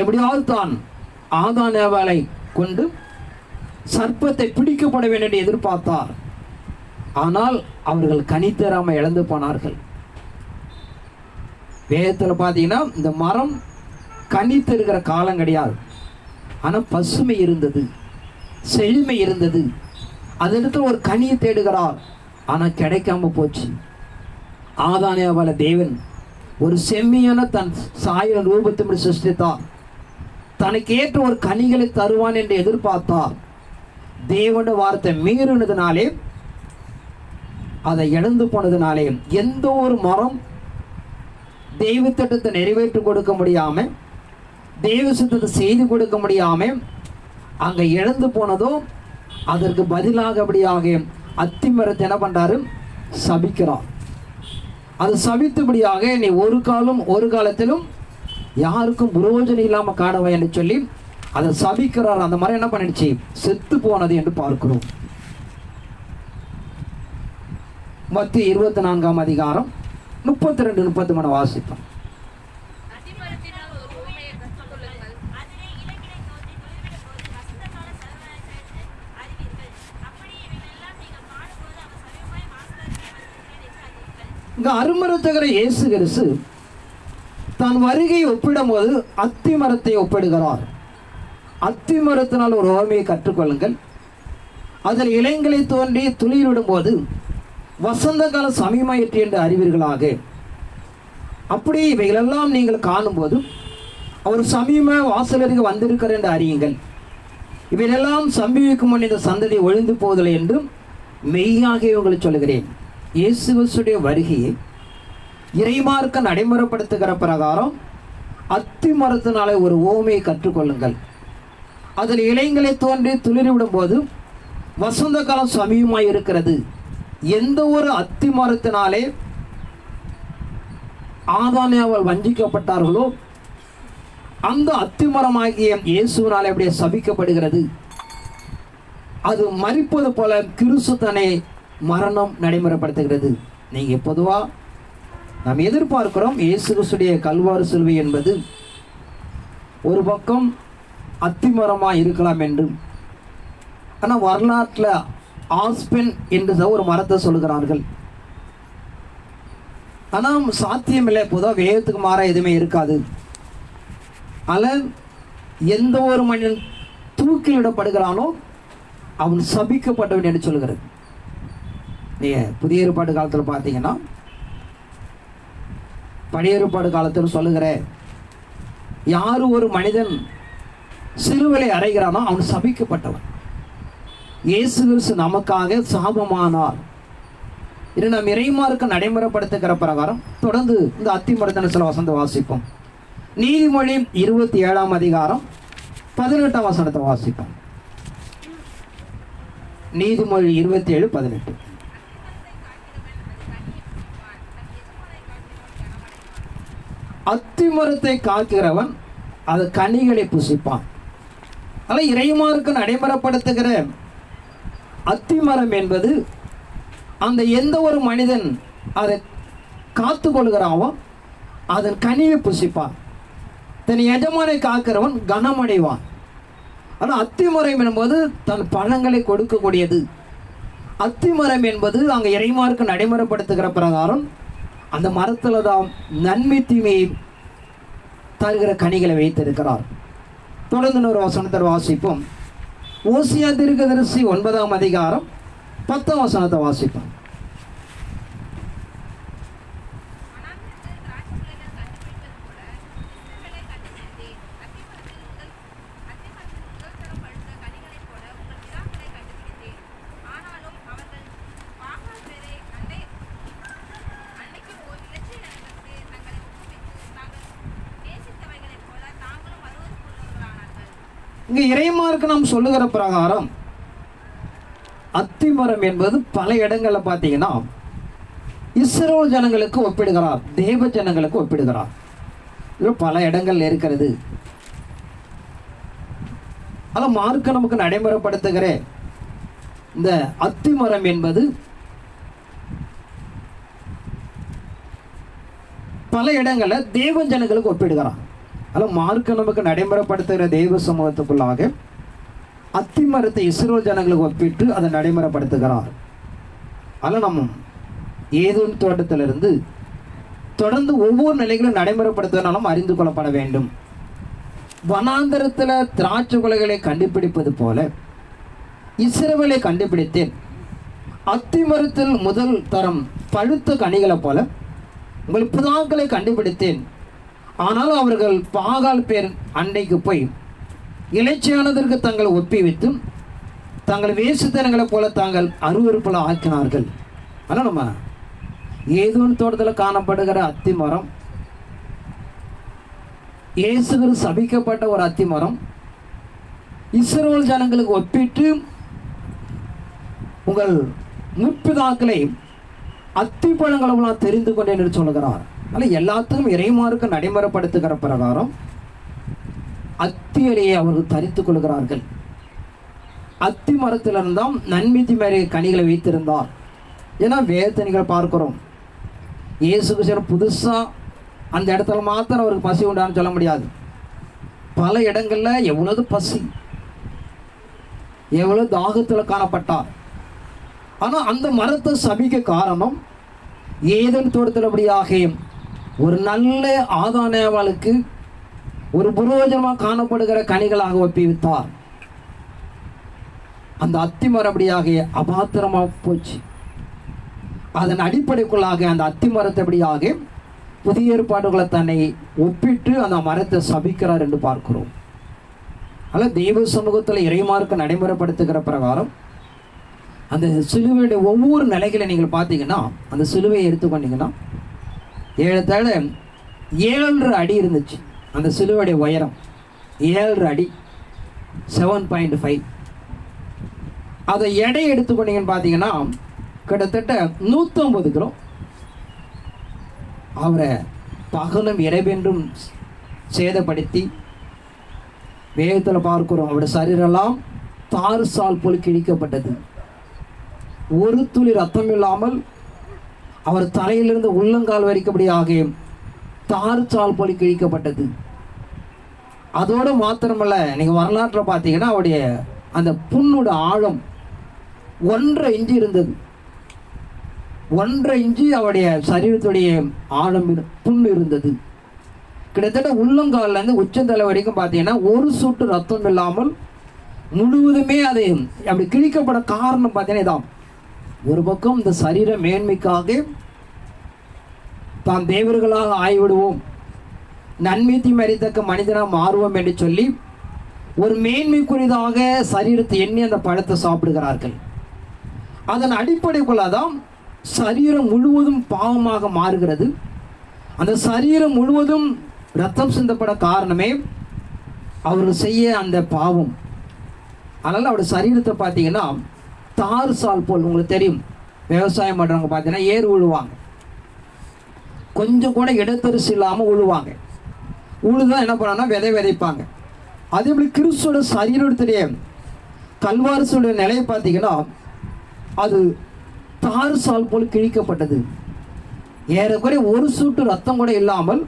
எப்படியாவது தான் ஆதானேவலை கொண்டு சர்ப்பத்தை பிடிக்கப்பட வேண்டும் என்று எதிர்பார்த்தார். ஆனால் அவர்கள் கனி தராமல் இழந்து போனார்கள். வேதத்தில் பார்த்தீங்கன்னா இந்த மரம் கனி தருகிற காலம் கிடையாது. ஆனால் பசுமை இருந்தது, செழுமை இருந்தது. அதனிடத்தில் ஒரு கனியை தேடுகிறார், ஆனால் கிடைக்காம போச்சு. ஆதானேவலை தேவன் ஒரு செம்மையான தன் சாய ரூபத்தை சிருஷ்டித்தார். தனக்கு ஏற்ற ஒரு கனிகளை தருவான் என்று எதிர்பார்த்தார். தேவனுடைய வார்த்தை மீறினதுனாலே, அதை இழந்து போனதுனாலே, எந்த ஒரு மரம் தெய்வ திட்டத்தை நிறைவேற்றி கொடுக்க முடியாம, தெய்வ சித்தத்தை செய்து கொடுக்க முடியாம அங்க இழந்து போனதோ, அதற்கு பதிலாக அப்படியாக அத்திமரத்தை என்ன பண்றாரு? சபிக்கிறார். அது சபித்தபடியாக நீ ஒரு காலம் ஒரு காலத்திலும் யாருக்கும் புரோஜனம் இல்லாம காணவை என்று சொல்லி அதை சபிக்கிறார். அந்த மரம் என்ன பண்ணிடுச்சு? செத்து போனது என்று பார்க்கிறோம். மத்திய 24 32-33 வாசிப்போம். அத்திமரத்தினால் ஒரு உவமையை கற்றுக்கொள்ளுங்கள். அதிலே இலைகளை தோன்றி துளிர்விடும் போது வசந்த கால சமயமாயிற்று அறிவீர்கள். அப்படியே இவைகளெல்லாம் நீங்கள் காணும்போது அவர் சமயமாய் மாசுவதற்கே வந்திருக்கிறேன் என்று அறிவீர்கள். இங்க அருமருத்துகிற இயேசு கிறிஸ்து தான் வருகை ஒப்பிடும் போது அத்திமரத்தை ஒப்பிடுகிறார். அத்திமரத்தினால் ஒரு உவமையை கற்றுக்கொள்ளுங்கள். அதில் இலைங்களை தோன்றி துளிர்விடும் போது வசந்த கால சமயமாயிற்று என்று அறிவீர்களாக. அப்படி இவைகளெல்லாம் நீங்கள் காணும்போது அவர் சமீப வாசலருக்கு வந்திருக்கிறார் என்று அறியுங்கள். இவைகளெல்லாம் சம்பவிக்கும் முன் இந்த சந்ததி ஒழிந்து போவதில்லை என்று மெய்யாக உங்களுக்கு சொல்லுகிறேன். இயேசு கிறிஸ்துவின் வருகையை இறைமார்க்க நடைமுறைப்படுத்துகிற பிரகாரம் அத்தி மரத்தினாலே ஒரு ஓமையை கற்றுக்கொள்ளுங்கள். அதில் இலைங்களை தோன்றி துளிர்விடும் போது வசந்த காலம் சமீபமாய் இருக்கிறது. எந்த ஒரு அத்தி மரத்தினாலே ஆதானேவல் வஞ்சிக்கப்பட்டார்களோ அந்த அத்திமரமாகிய இயேசுவினாலே அப்படியே சபிக்கப்படுகிறது. அது மரிப்பது போல கிறிஸ்து தன்னை மரணம் நடைமுறைப்படுத்துகிறது. நீங்க பொதுவா நாம் எதிர்பார்க்கிறோம் இயேசு கிறிஸ்துடைய கல்வாரி சிலுவை என்பது ஒரு பக்கம் அத்திமரமாக இருக்கலாம் என்று. ஆனால் வரலாற்றில் ஆஸ்பென் என்று ஒரு மரத்தை சொல்லுகிறார்கள். ஆனால் சாத்தியமில்லை, பொதுவாக வேகத்துக்கு மாற எதுவுமே இருக்காது. ஆனால் எந்த ஒரு மனிதன் தூக்கிலிடப்படுகிறானோ அவன் சபிக்கப்பட்டவன் என்று சொல்கிறது. நீங்கள் புதிய ஏற்பாடு காலத்தில் பார்த்தீங்கன்னா, பழைய ஏற்பாடு காலத்தில் சொல்லுகிற யார் ஒரு மனிதன் சிலுவையை அறைகிறானோ அவன் சபிக்கப்பட்டவன். இயேசு கிறிஸ்து நமக்காக சாபமானார். இது நாம் இறைமார்க்க நடைமுறைப்படுத்துகிற பிரகாரம் தொடர்ந்து இந்த அத்திமரத்தின சில வசனத்தை வாசிப்போம். நீதிமொழி 27ஆம் அதிகாரம் 18ஆம் வசனத்தை வாசிப்போம். நீதிமொழி 27:18. அத்திமரத்தை காக்கிறவன் அது கனிகளை புசிப்பான். அதனால் இறைமார்க்க நடைமுறைப்படுத்துகிற அத்திமரம் என்பது அந்த எந்த ஒரு மனிதன் அதை காத்து கொள்கிறானோ அதன் கனியை புசிப்பான். தன் எஜமானை காக்கிறவன் கனமடைவான். ஆனால் அத்திமரம் என்பது தன் பழங்களை கொடுக்கக்கூடியது. அத்திமரம் என்பது அங்கே இறைமார்க்க நடைமுறைப்படுத்துகிற பிரகாரம் அந்த மரத்தில் தான் நன்மை தீமையை தருகிற கனிகளை வைத்திருக்கிறார். தொடர்ந்து ஒரு வசனத்தை வாசிப்போம். ஓசியா தீர்க்கதரிசி 9ஆம் அதிகாரம் 10ஆம் வசனத்தை வாசிப்போம். இங்கே இறைமார்க்கு நாம் சொல்லுகிற பிரகாரம் அத்திமரம் என்பது பல இடங்களில் பார்த்தீங்கன்னா இஸ்ரவேல் ஜனங்களுக்கு ஒப்பிடுகிறார், தேவ ஜனங்களுக்கு ஒப்பிடுகிறார். இது பல இடங்கள் இருக்கிறது. ஆனால் மார்க்க நமக்கு நடைமுறைப்படுத்துகிற இந்த அத்திமரம் என்பது பல இடங்களில் தேவ ஜனங்களுக்கு ஒப்பிடுகிறார். அதில் மார்க்க நமக்கு நடைமுறைப்படுத்துகிற தெய்வ சமூகத்துக்குள்ளாக அத்திமரத்தை இஸ்ரவேல் ஜனங்களுக்கு ஒப்பிட்டு அதை நடைமுறைப்படுத்துகிறார். அதில் நம்ம ஏதேன் தோட்டத்திலிருந்து தொடர்ந்து ஒவ்வொரு நிலைகளும் நடைமுறைப்படுத்துவதாலும் அறிந்து கொள்ளப்பட வேண்டும். வனாந்தரத்தில் திராட்சை கொலைகளை கண்டுபிடிப்பது போல இஸ்ரவேலை கண்டுபிடித்தேன். அத்திமரத்தில் முதல் தரம் பழுத்த கனிகளை போல உங்கள் பிதாக்களை கண்டுபிடித்தேன். ஆனாலும் அவர்கள் பாகால் பேர் அன்னைக்கு போய் இலைச்சியானதற்கு தங்களை ஒப்பிவித்து தங்கள் வேசுத்தனங்களைப் போல தாங்கள் அருவருப்புல ஆக்கினார்கள். ஆனால் நம்ம ஏதோன் தோட்டத்தில் காணப்படுகிற அத்திமரம் இயேசுகிற சபிக்கப்பட்ட ஒரு அத்திமரம் இஸ்ரவேல் ஜனங்களுக்கு ஒப்பிட்டு உங்கள் முற்பிதாக்களை அத்தி பழங்களெல்லாம் தெரிந்து கொண்டேன் என்று சொல்கிறார். ஆனால் எல்லாத்துக்கும் இறைமார்க்க நடைமுறைப்படுத்துகிற பிரகாரம் அத்தியலையை அவர்கள் தரித்துக் கொள்கிறார்கள். அத்தி மரத்திலிருந்தால் நன்மை தீமை கனிகளை வைத்திருந்தார். ஏன்னா வேதனைகள் பார்க்கிறோம். இயேசு கிறிஸ்து புதுசாக அந்த இடத்துல மாத்திரம் அவருக்கு பசி உண்டான்னு சொல்ல முடியாது. பல இடங்களில் எவ்வளவு பசி, எவ்வளவு தாகத்தில் காணப்பட்டார். ஆனால் அந்த மரத்தை சபிக்க காரணம் ஏதேன் தோட்டத்தில் அப்படியாக ஒரு நல்ல ஆதானவாளுக்கு ஒரு புரோஜனமாக காணப்படுகிற கனிகளாக ஒப்பிவித்தார். அந்த அத்திமரம் அப்படியாக அபாத்திரமாக போச்சு. அதன் அடிப்படைக்குள்ளாக அந்த அத்திமரத்தை அப்படியாக புதிய ஏற்பாடுகளை தன்னை ஒப்பிட்டு அந்த மரத்தை சபிக்கிறார் என்று பார்க்கிறோம். அதில் தெய்வ சமூகத்தில் இறைமார்க்க நடைமுறைப்படுத்துகிற பிரகாரம் அந்த சிலுவையுடைய ஒவ்வொரு நிலைகளை நீங்கள் பார்த்தீங்கன்னா, அந்த சிலுவையை எடுத்துக்கொண்டீங்கன்னா 7 அடி இருந்துச்சு. அந்த சிலுவையுடைய உயரம் 7 அடி 7.5. அதை எடை எடுத்துக்கொண்டீங்கன்னு பார்த்தீங்கன்னா கிட்டத்தட்ட 150 கிலோ. அவரை பகலும் இரவென்றும் சேதப்படுத்தி வேகத்தில் பார்க்கிறோம். அவருடைய சரீரெல்லாம் தார்சால் போல் கிழிக்கப்பட்டது. ஒரு துளி ரத்தம் இல்லாமல் அவர் தலையிலிருந்து உள்ளங்கால் வரைக்கும்படியாக தார்சால் போல் கிழிக்கப்பட்டது. அதோடு மாத்திரமல்ல, நீங்கள் வரலாற்றில் பார்த்தீங்கன்னா அவருடைய அந்த புண்ணோட ஆழம் 1.5 இன்ச்சு இருந்தது. 1.5 இன்ச்சு அவருடைய சரீரத்துடைய ஆழம் புண்ணு இருந்தது. கிட்டத்தட்ட உள்ளங்கால்லேருந்து உச்சந்தலை வரைக்கும் பார்த்தீங்கன்னா ஒரு சொட்டு ரத்தம் இல்லாமல் முழுவதுமே அது அப்படி கிழிக்கப்பட காரணம் பார்த்தீங்கன்னா இதான். ஒரு பக்கம் இந்த சரீர மேன்மைக்காக தான் தேவர்களாக ஆய்விடுவோம், நன்மை தீமை அறியத்தக்க மனிதனாக மாறுவோம் என்று சொல்லி ஒரு மேன்மைக்குரியதாக சரீரத்தை எண்ணி அந்த பழத்தை சாப்பிடுகிறார்கள். அதன் அடிப்படைக்குள்ளதான் சரீரம் முழுவதும் பாவமாக மாறுகிறது. அந்த சரீரம் முழுவதும் ரத்தம் சிந்தப்பட காரணமே அவர்கள் செய்ய அந்த பாவம். அதனால் அவருடைய சரீரத்தை பார்த்தீங்கன்னா தார் சால் போல், உங்களுக்கு தெரியும், விவசாயம் பண்ணுறவங்க பார்த்தீங்கன்னா ஏர் உழுவாங்க, கொஞ்சம் கூட இடத்தரிசி இல்லாமல் உழுவாங்க. உழுதான் என்ன பண்ணாங்கன்னா விதைப்பாங்க. அதே போல் கிறிஸ்துவோட சரீரத்துடைய கல்வாரிசுடைய நிலையை பார்த்தீங்கன்னா அது தார் சால் போல் கிழிக்கப்பட்டது. ஏறக்குறைய ஒரு சொட்டு ரத்தம் கூட இல்லாமல்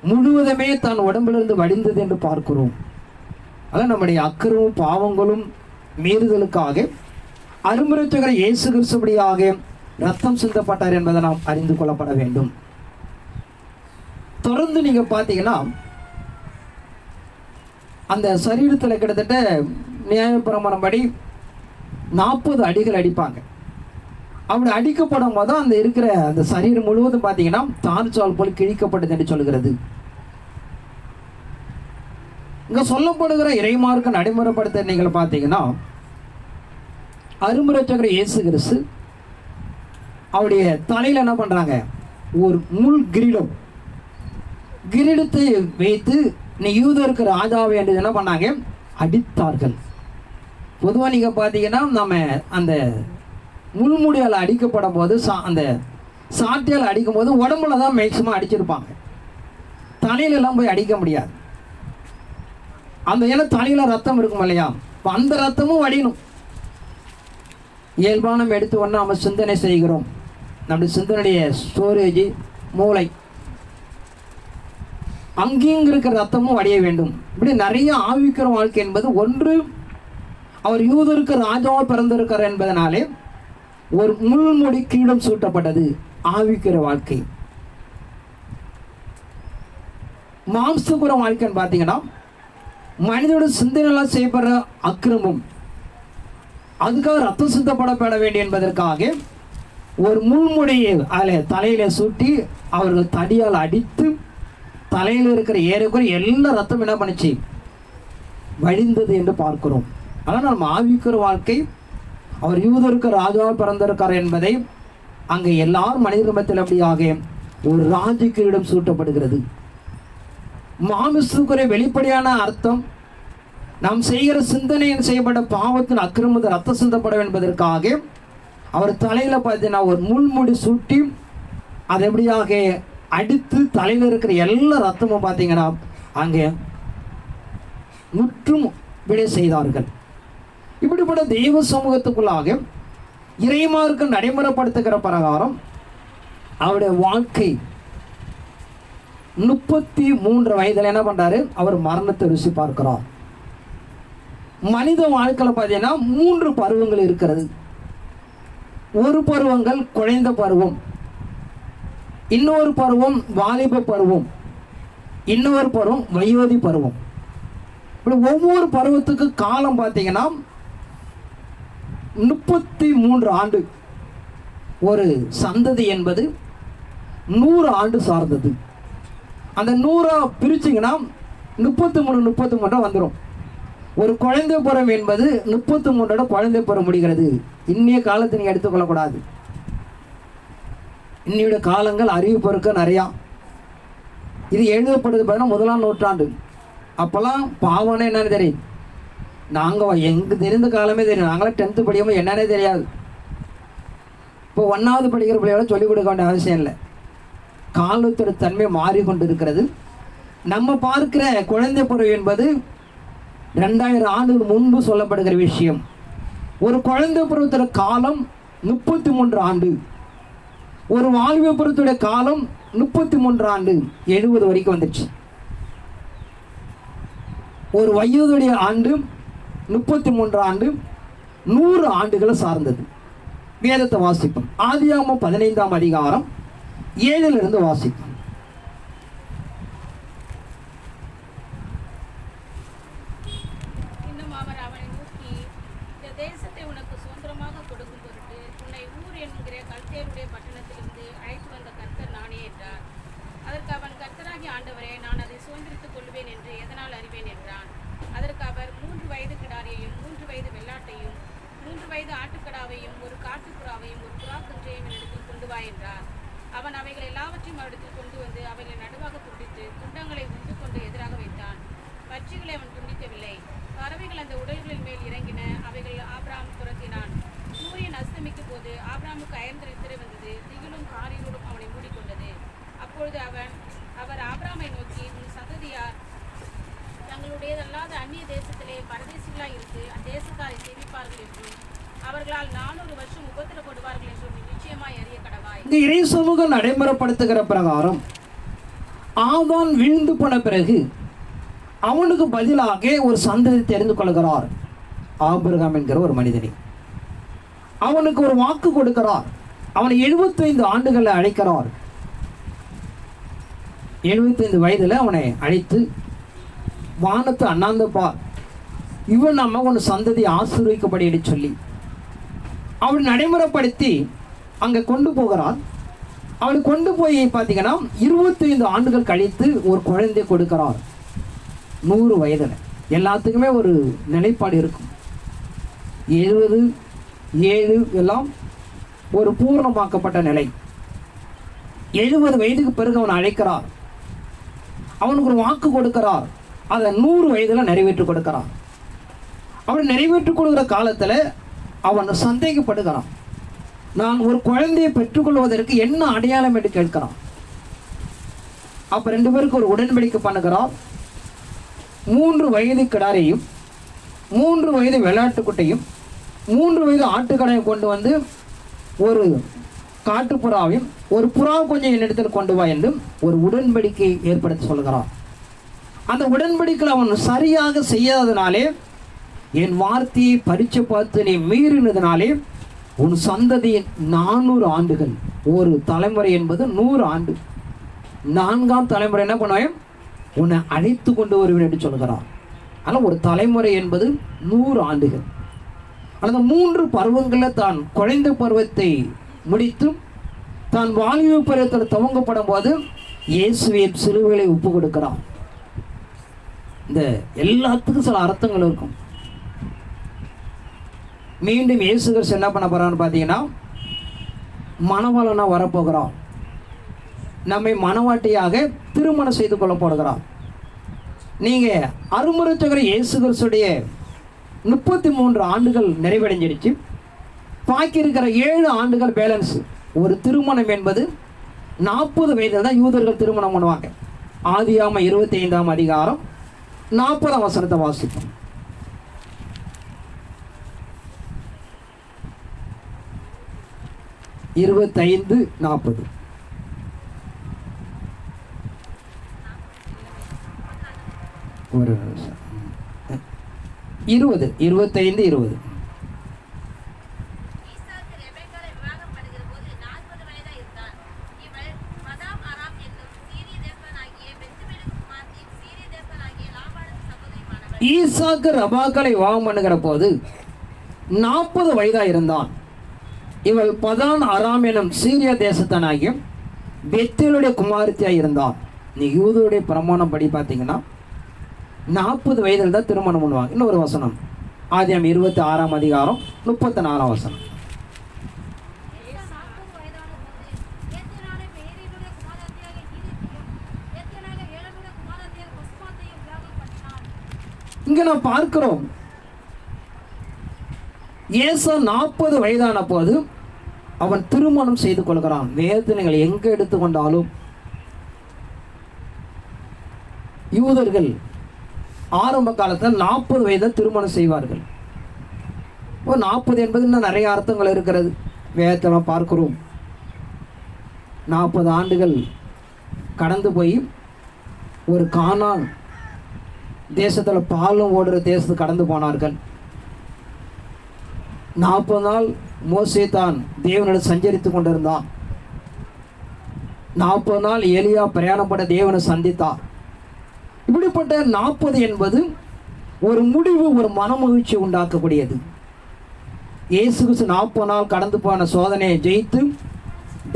முழுவதுமே தான் உடம்பிலிருந்து வடிந்தது என்று பார்க்கிறோம். அதான் நம்முடைய அக்கிரமும் பாவங்களும் மீறுதலுக்காக அருமருத்துகிற இயேசு கிறிஸ்துபடியாக ரத்தம் சிந்தப்பட்டார் என்பதை நாம் அறிந்து கொள்ளப்பட வேண்டும். தொடர்ந்து நீங்க பார்த்தீங்கன்னா அந்த சரீரத்தில் கிட்டத்தட்ட நியாயப்பிரமாணம் படி 40 அடிகள் அடிப்பாங்க. அப்படி அடிக்கப்படும் போது அந்த இருக்கிற அந்த சரீரம் முழுவதும் பார்த்தீங்கன்னா தார்சால் போல் கிழிக்கப்பட்டது என்று சொல்கிறது. இங்க சொல்லப்படுகிற இறைமார்க்க நடைமுறைப்படுத்த நீங்கள் பார்த்தீங்கன்னா அருமரட்சகர் இயேசு கிறிஸ்து அவருடைய தலையில் என்ன பண்றாங்க, ஒரு முள் கிரீடத்தை வைத்து நீ யூதருக்கு ராஜாவை என்று என்ன பண்ணாங்க, அடித்தார்கள். பொதுவாக நீங்க பார்த்தீங்கன்னா நம்ம அந்த முள்முடியால் அடிக்கப்படும் போது அந்த சாட்டியால் அடிக்கும் போது உடம்புல தான் மேக்சிமம் அடிச்சிருப்பாங்க, தலையிலெல்லாம் போய் அடிக்க முடியாது. அந்த ஏன்னா தலையில் ரத்தம் இருக்கும் இல்லையா, இப்போ அந்த ரத்தமும் வடியணும். இயல்பாக நம்ம எடுத்து ஒன்றா நம்ம சிந்தனை செய்கிறோம். நம்முடைய சிந்தனைய ஸ்டோரேஜ் மூளை அங்கேயும் இருக்கிற ரத்தமும் வடிய வேண்டும். இப்படி நிறைய ஆவிக்கிற வாழ்க்கை என்பது ஒன்று அவர் யூதருக்கு ராஜாவாக பிறந்திருக்கிறார் என்பதனாலே ஒரு முள்முடி கிரீடம் சூட்டப்பட்டது. ஆவிக்கிற வாழ்க்கை மாம்சகுற வாழ்க்கைன்னு பார்த்தீங்கன்னா மனிதனோட சிந்தனையெல்லாம் செய்யப்படுற அக்கிரமம், அதுக்காக ரத்தம் சிந்தப்படப்பட வேண்டிய என்பதற்காக ஒரு முள்முடியை அதில் தலையில சூட்டி அவர்கள் தடியால் அடித்து தலையில் இருக்கிற ஏறக்குறைய எல்லா ரத்தம் என்ன பண்ணிச்சு, வழிந்தது என்று பார்க்கிறோம். ஆனால் நம்ம ஆவிக்கிற வாழ்க்கை அவர் யூதருக்கு ராஜாவாக பிறந்திருக்கார் என்பதை அங்கே எல்லாரும் மனிதர்மத்தில் அப்படியாக ஒரு ராஜகிரீடம் சூட்டப்படுகிறது. மாமிசுக்குரிய வெளிப்படையான அர்த்தம் நாம் செய்கிற சிந்தனையில் செய்யப்பட்ட பாவத்தின் அக்கிரமத்தை ரத்த சிந்தப்பட என்பதற்காக அவர் தலையில் பார்த்தீங்கன்னா ஒரு முள்முடி சூட்டி அதை எப்படியாக அடித்து தலையில் இருக்கிற எல்லா ரத்தமும் பார்த்தீங்கன்னா அங்கே முற்றும் விடை செய்தார்கள். இப்படிப்பட்ட தெய்வ சமூகத்துக்குள்ளாக இறைமார்க்க நடைமுறைப்படுத்துகிற பிரகாரம் அவருடைய வாழ்க்கை 33 வயதில் என்ன பண்றாரு, அவர் மரணத்தை ருசி பார்க்கிறார். மனித வாழ்க்கையில் பார்த்தீங்கன்னா 3 பருவங்கள் இருக்கிறது. ஒரு பருவங்கள் குழந்தை பருவம், இன்னொரு பருவம் வாலிப பருவம், இன்னொரு பருவம் வயோதி பருவம். இப்படி ஒவ்வொரு பருவத்துக்கு காலம் பார்த்தீங்கன்னா 33 ஆண்டு. ஒரு சந்ததி என்பது 100 ஆண்டு சார்ந்தது. அந்த 100 பிரிச்சிங்கன்னா 33 வந்துடும். ஒரு குழந்தை பருவம் என்பது 33 குழந்தை பருவம் முடிகிறது. இன்னைய காலத்தை நீங்கள் எடுத்துக்கொள்ளக்கூடாது. இன்னையோட காலங்கள் அறிவு பொருட்க நிறையா. இது எழுதப்படுது பார்த்தீங்கன்னா 1ஆம் நூற்றாண்டு. அப்போல்லாம் பாவனை என்னன்னு தெரியும், நாங்கள் எங்களுக்கு தெரிந்த காலமே தெரியும். நாங்களாம் 10th படிக்கும்போது என்னன்னே தெரியாது. இப்போ 1வது படிக்கிற பிள்ளையோட சொல்லிக் கொடுக்க வேண்டிய அவசியம் இல்லை. காலத்தோட தன்மை மாறிக்கொண்டு இருக்கிறது. நம்ம பார்க்கிற குழந்தை பருவம் என்பது 2000 ஆண்டுகள் முன்பு சொல்லப்படுகிற விஷயம். ஒரு குழந்தை பருவத்தோட காலம் 33 ஆண்டு. ஒரு வாழ்வு பருவத்துடைய காலம் 33 ஆண்டு, 70 வரைக்கும் வந்துடுச்சு. ஒரு வயதுடைய ஆண்டு 33 ஆண்டு, 100 ஆண்டுகளை சார்ந்தது. வேதத்தை வாசிப்போம். ஆதியாகமம் 15ஆம் அதிகாரம் 7 வாசிப்போம். இன்னும் அவர் அவனை நோக்கி, இந்த தேசத்தை உனக்கு சுதந்திரமாக கொடுக்கும் பொருட்டு உன்னை ஊர் என்கிற கல்தேயருடைய பட்டணத்திலிருந்து அழைத்து வந்த கர்த்தர் நானே என்றார். அதற்கு அவன், கர்த்தராகிய ஆண்டவரே, நான் அதை சுதந்திரித்துக் கொள்வேன் என்று எதனால் அறிவேன் என்றான். அதற்கு அவர், 3 வயது கிடாரியையும் 3 வயது வெள்ளாட்டையும் 3 வயது ஆட்டுக்கடாவையும் ஒரு காட்டுப்புறாவையும் ஒரு புறாக்குன்றையும் என்னிடத்தில் கொண்டு வா என்றார். அவன் அவைகள் எல்லாவற்றையும் அவரிடத்தில் கொண்டு வந்து அவைகளை நடுவாக துண்டித்து குண்டங்களை உண்டு கொண்டு எதிராக வைத்தான். பட்சிகளை அவன் துண்டிக்கவில்லை. பறவைகள் அந்த உடல்களின் மேல் இறங்கின. அவைகள் ஆபிரகாம் துரத்தினான். சூரியன் அஸ்தமிக்கும் போது ஆபிரகாமுக்கு அயர்ந்த நித்திரை வந்தது. திகிலும் காரிருளும் அவனை மூடிக்கொண்டது. அப்பொழுது அவர் ஆபிரகாமை நோக்கி, உன் சந்ததியார் தங்களுடையதல்லாத அந்நிய தேசத்திலே பரதேசிகளாய் இருந்து அத்தேசத்தாரை சேவிப்பார்கள் என்றும் அவர்களால் 400 வருஷம் உபத்திரப்படுவார்கள் என்றும் நீ நிச்சயமாய் அறிய கடவாய். இந்த இறை சமூகம் நடைமுறைப்படுத்துகிற பிரகாரம் ஆதான் வீழ்ந்து போன பிறகு அவனுக்கு பதிலாக ஒரு சந்ததி தெரிந்து கொள்கிறார். ஆபிரகாம் என்கிற ஒரு மனிதனை அவனுக்கு ஒரு வாக்கு கொடுக்கிறார். அவனை 75 ஆண்டுகளை அழைக்கிறார். 75 வயதுல அவனை அழைத்து, வானத்தை அண்ணாந்து பார், இவன் நம்ம உன் சந்ததி ஆசீர்வதிக்கப்படி என்று சொல்லி அவன் நடைமுறைப்படுத்தி அங்கே கொண்டு போகிறான். அவனை கொண்டு போய் பார்த்தீங்கன்னா 25 ஆண்டுகள் கழித்து ஒரு குழந்தை கொடுக்கிறார். 100 வயதில். எல்லாத்துக்குமே ஒரு நிலைப்பாடு இருக்கும். 70, 7 எல்லாம் ஒரு பூர்ணமாக்கப்பட்ட நிலை. 70 வயதுக்கு பிறகு அவனை அழைக்கிறார். அவனுக்கு ஒரு வாக்கு கொடுக்கிறார். அதை 100 வயதில் நிறைவேற்றி கொடுக்கிறான். அவன் நிறைவேற்றி கொடுக்குற காலத்தில் அவன் சந்தேகப்படுகிறான். நான் ஒரு குழந்தையை பெற்றுக்கொள்வதற்கு என்ன அடையாளம் என்று கேட்கிறான். அப்போ 2 பேருக்கு ஒரு உடன்படிக்கை பண்ணுகிறார். 3 வயது கிடாரையும் 3 வயது வெள்ளாட்டுக்குட்டையும் 3 வயது ஆட்டுக்கடையும் கொண்டு வந்து ஒரு காட்டுப்புறாவையும் ஒரு புறா கொஞ்சம் என்னிடத்தில் கொண்டு வா என்று ஒரு உடன்படிக்கை ஏற்படுத்தி சொல்கிறான். அந்த உடன்படிக்கையில் அவன் சரியாக செய்யாதனாலே, என் வார்த்தையை பரீட்சை பார்த்து நீ மீறினதுனாலே உன் சந்ததியின் 400 ஆண்டுகள், ஒரு தலைமுறை என்பது 100 ஆண்டு, 4ஆம் தலைமுறை என்ன பண்ணுவேன், உன்னை அழைத்து கொண்டு வருவேன் என்று சொல்கிறார். ஆனால் ஒரு தலைமுறை என்பது 100 ஆண்டுகள். அந்த 3 பருவங்களில் தான் குழந்தை பருவத்தை முடித்து தான் வாலிப பருவத்தில் துவங்கப்படும் போது இயேசுவின் சிலுவைகளை ஒப்பு கொடுக்கிறான். இந்த எல்லாத்துக்கும் சில அர்த்தங்கள் இருக்கும். மீண்டும் இயேசு கிறிஸ்து என்ன பண்ண போறான்னு பார்த்தீங்கன்னா, மணவாளனா வரப்போகிறான். நம்மை மணவாட்டியாக திருமணம் செய்து கொள்ள போடுகிறான். நீங்க அருமருத்துவர இயேசு கிறிஸ்துடைய 33 ஆண்டுகள் நிறைவடைஞ்சிடுச்சு. பாக்கி இருக்கிற 7 ஆண்டுகள் பேலன்ஸ். ஒரு திருமணம் என்பது 40 வயதில் தான் யூதர்கள் திருமணம் பண்ணுவாங்க. ஆதியாகமம் 25ஆம் அதிகாரம் 40ஆம் வசனத்தை வாசிப்போம். இருபத்தைந்து 40. ஒரு 20, 25, 20. ஈசாக்கு ரெபெக்காளை விவாகம் பண்ணுகிறபோது 40 வயதாய் இருந்தான். இவள் பதாம் அராம் என்னும் சீரிய தேசனாகிய பெத்துவேலுக்கு குமாரத்தி, சீரிய தேசனாகிய லாபானுக்கு சகோதரியானவள். ஈசாக்கு ரபாக்களை விவாகம் பண்ணுகிற போது 40 வயதாய் இருந்தான். இவள் பதான் அராம் எனும் சீரியா தேசத்தனாகிய பெத்தேலுடைய குமாரத்தியாக இருந்தான். நீ யூதருடைய பிரமாணம் படி பார்த்தீங்கன்னா 40 வயதில் தான் திருமணம் பண்ணுவாங்க. இன்னொரு வசனம், ஆதியாகமம் 26ஆம் அதிகாரம் 34ஆம் வசனம். இங்க நான் பார்க்கிறோம், ஏசா 40 வயதான போது அவன் திருமணம் செய்து கொள்கிறான். வேதனைகள் எங்க எடுத்துக்கொண்டாலும் யூதர்கள் ஆரம்ப காலத்தில் 40 வயதில் திருமணம் செய்வார்கள். 40 என்பது இன்னும் நிறைய அர்த்தங்கள் இருக்கிறது. வேதத்தில் பார்க்கிறோம், 40 ஆண்டுகள் கடந்து போய் ஒரு கானான் தேசத்தில் பாலும் ஓடுற தேசத்துக்கு கடந்து போனார்கள். 40 நாள் மோசே தான் தேவனிடம் சஞ்சரித்து கொண்டிருந்தான். 40 நாள் எலியா பிரயாணப்பட தேவனை சந்தித்தார். இப்படிப்பட்ட 40 என்பது ஒரு முடிவு, ஒரு மனமகிழ்ச்சி உண்டாக்கக்கூடியது. இயேசு கிறிஸ்து 40 நாள் கடந்து போன சோதனையை ஜெயித்து